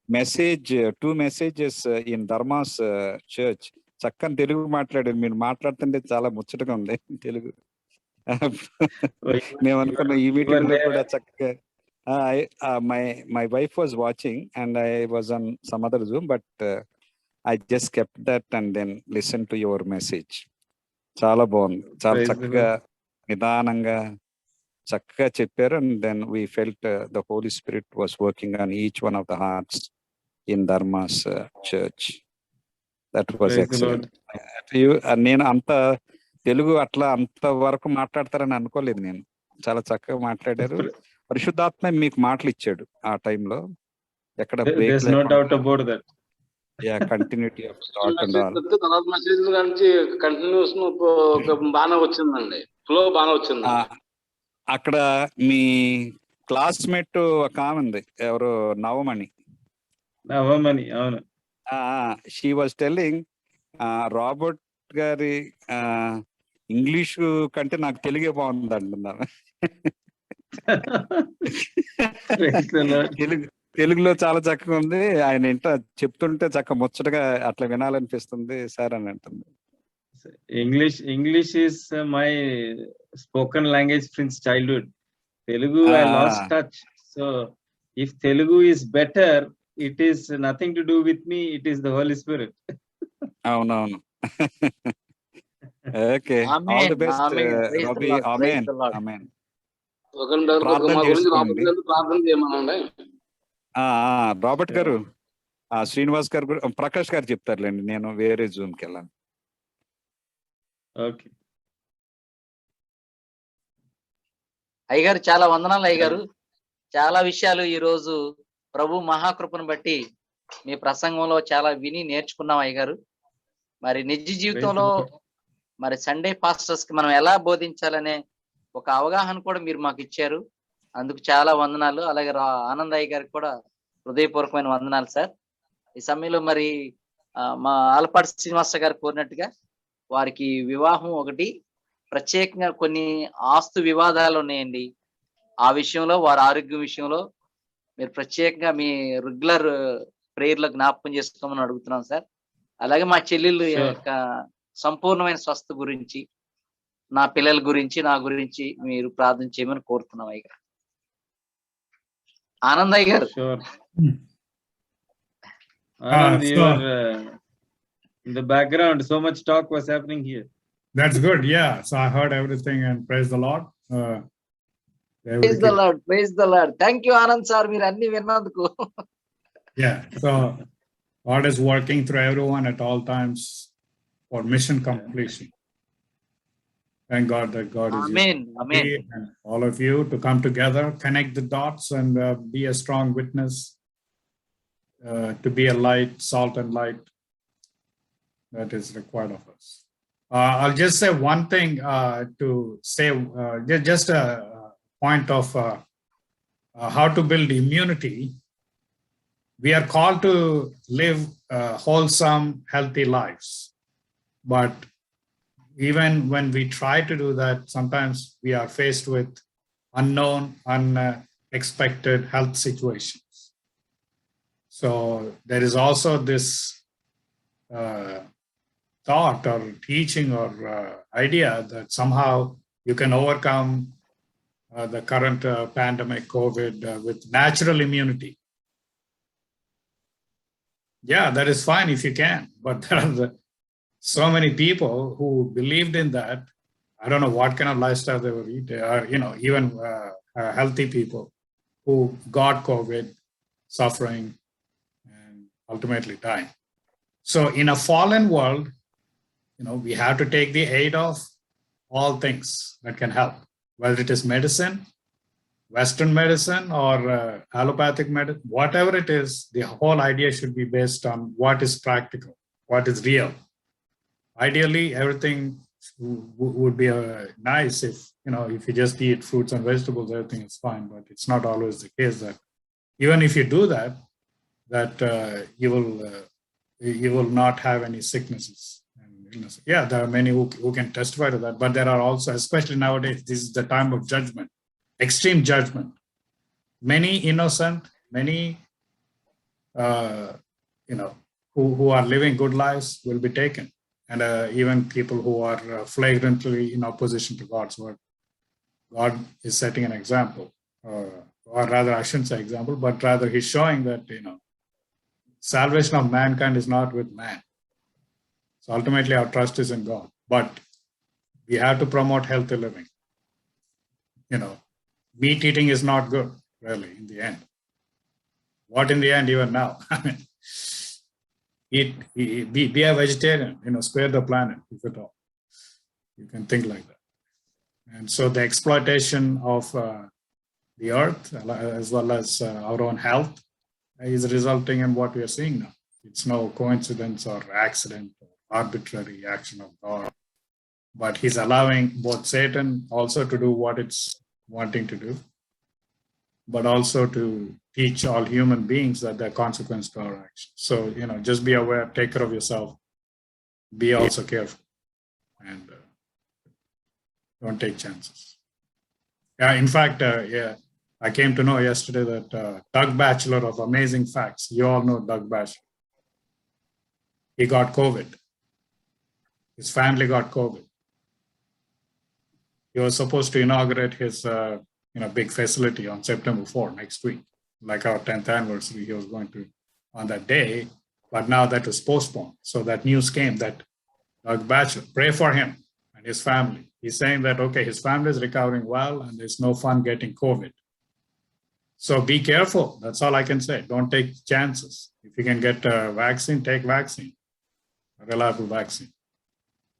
Speaker 8: message, 2 messages in Dharma's church. చక్కని తెలుగు మాట్లాడారు. మీరు మాట్లాడుతుంటే చాలా ముచ్చటగా ఉంది తెలుగు. మేము అనుకున్న ఈ మీటింగ్ లో కూడా చక్కగా My wife was watching and I was on some other Zoom, but I just kept that and then listened to your message. చాలా బాగుంది, చాలా
Speaker 2: Praise the
Speaker 8: చక్కగా
Speaker 2: Lord.
Speaker 8: నిదానంగా చక్కగా చెప్పారు. And then we felt the Holy Spirit was working on each one of the hearts in Dharma's church. That was
Speaker 2: Praise the
Speaker 8: excellent.
Speaker 2: Lord.
Speaker 8: నేను అంత తెలుగు అట్లా అంత వరకు మాట్లాడతారని అనుకోలేదు. నేను చాలా చక్కగా మాట్లాడారు. పరిశుద్ధాత్మ మీకు మాటలు ఇచ్చాడు ఆ టైంలో. ఎక్కడ break
Speaker 2: There's no doubt about that.
Speaker 8: Continuity of thought and all.
Speaker 7: తర్వాత మెసేజ్ నుంచి కంటిన్యూస్ బాగా వచ్చిందండి, ఫ్లో బాగా వచ్చింది.
Speaker 8: అక్కడ మీ క్లాస్మేట్ ఒక ఆమె ఉంది, ఎవరు నవమణి.
Speaker 2: అవును.
Speaker 8: షీ వాజ్ టెల్లింగ్ రాబర్ట్ గారి ఇంగ్లీషు కంటే నాకు తెలుగే బాగుంది అంటున్నాను. తెలుగులో చాలా చక్కగా ఉంది, ఆయన ఇంట చెప్తుంటే చక్క ముచ్చటగా అట్లా వినాలనిపిస్తుంది సార్ అని అంటుంది.
Speaker 2: English is my spoken language since childhood. Telugu I lost touch. So if Telugu is better, it is nothing to do with me, it is the Holy Spirit.
Speaker 8: అవునవును. Okay, all the best Ravi. Amen, amen. ప్రార్థన చేసుకోండి. రాబర్ట్ గారు, శ్రీనివాస్ గారు, ప్రకాష్ గారు చెప్తారులేండి, నేను వేరే జూమ్ కి వెళ్ళాను.
Speaker 2: ఓకే
Speaker 4: అయ్యగారు, చాలా వందనాలు అయ్యగారు. చాలా విషయాలు ఈ రోజు ప్రభు మహాకృపను బట్టి మీ ప్రసంగంలో చాలా విని నేర్చుకున్నాం అయ్యగారు. మరి నిజ జీవితంలో మరి సండే పాస్టర్స్ కి మనం ఎలా బోధించాలనే ఒక అవగాహన కూడా మీరు మాకు ఇచ్చారు. అందుకు చాలా వందనాలు. అలాగే ఆనంద్ అయ్య గారికి కూడా హృదయపూర్వకమైన వందనాలు సార్. ఈ సమయంలో మరి మా ఆలపాటి శ్రీనివాస గారు కోరినట్టుగా వారికి వివాహం ఒకటి, ప్రత్యేకంగా కొన్ని ఆస్తు వివాదాలు ఉన్నాయండి. ఆ విషయంలో, వారి ఆరోగ్యం విషయంలో మీరు ప్రత్యేకంగా మీ రెగ్యులర్ ప్రేయర్లో జ్ఞాపకం చేసుకోమని అడుగుతున్నాం సార్. అలాగే మా చెల్లెళ్ళు యొక్క సంపూర్ణమైన స్వస్థ గురించి, నా పిల్లల గురించి, నా గురించి మీరు ప్రార్థన చేయమని కోరుతున్నాం అయ్య గారు. ఆనందయ్య గారు.
Speaker 2: Anand, you are in the background. So much talk was happening here.
Speaker 1: That's good. Yeah. So I heard everything and praise the Lord.
Speaker 4: Praise the Lord. Praise the Lord. Thank you, Anand sir. మీరు అన్ని విన్నందుకు.
Speaker 1: Yeah. So God is working through everyone at all times for mission completion. Thank God that God is
Speaker 4: Amen. Amen.
Speaker 1: and all of you to come together, connect the dots, and be a strong witness, to be a light, salt and light that is required of us. I'll just say one thing to say, just a point of how to build immunity. We are called to live wholesome, healthy lives. But even when we try to do that, sometimes we are faced with unknown, unexpected health situations. So there is also this thought or teaching or idea that somehow you can overcome the current pandemic, COVID, with natural immunity. Yeah, that is fine if you can, but there are so many people who believed in that. I don't know what kind of lifestyle they were eating, or even healthy people who got COVID, suffering, and ultimately dying. So in a fallen world, we have to take the aid of all things that can help, whether it is medicine, Western medicine, or allopathic medicine, whatever it is. The whole idea should be based on what is practical, what is real. Ideally, everything would be nice if you just eat fruits and vegetables, everything is fine. But it's not always the case that even if you do that, you will not have any sicknesses and illnesses. Yeah, there are many who can testify to that. But there are also, especially nowadays, this is the time of judgment, extreme judgment. Many innocent, many who are living good lives will be taken. And even people who are flagrantly in opposition to God's word. God is setting an example or rather, I shouldn't say example, but rather he's showing that, salvation of mankind is not with man. So ultimately our trust is in God, but we have to promote healthy living. Meat eating is not good, really, in the end. What in the end, even now? I mean, be a vegetarian, spare the planet, if at all. You can think like that. And so the exploitation of the earth, as well as our own health, is resulting in what we are seeing now. It's no coincidence or accident or arbitrary action of God, but he's allowing both Satan also to do what it's wanting to do, but also to teach all human beings that there are consequences to our actions. So, just be aware, take care of yourself, be also careful, and don't take chances. Yeah, in fact, I came to know yesterday that Doug Batchelor of Amazing Facts, you all know Doug Batchelor, he got COVID. His family got COVID. He was supposed to inaugurate his big facility on September 4, next week, like our 10th anniversary. He was going to on that day, but now that was postponed. So that news came that Doug Batchelor, pray for him and his family. He's saying that, okay, his family is recovering well and there's no fun getting COVID. So be careful. That's all I can say. Don't take chances. If you can get a vaccine, take vaccine, a reliable vaccine.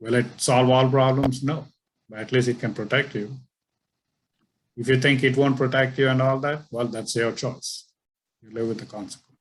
Speaker 1: Will it solve all problems? No, but at least it can protect you. If you think it won't protect you and all that, well, that's your choice. You live with the consequences.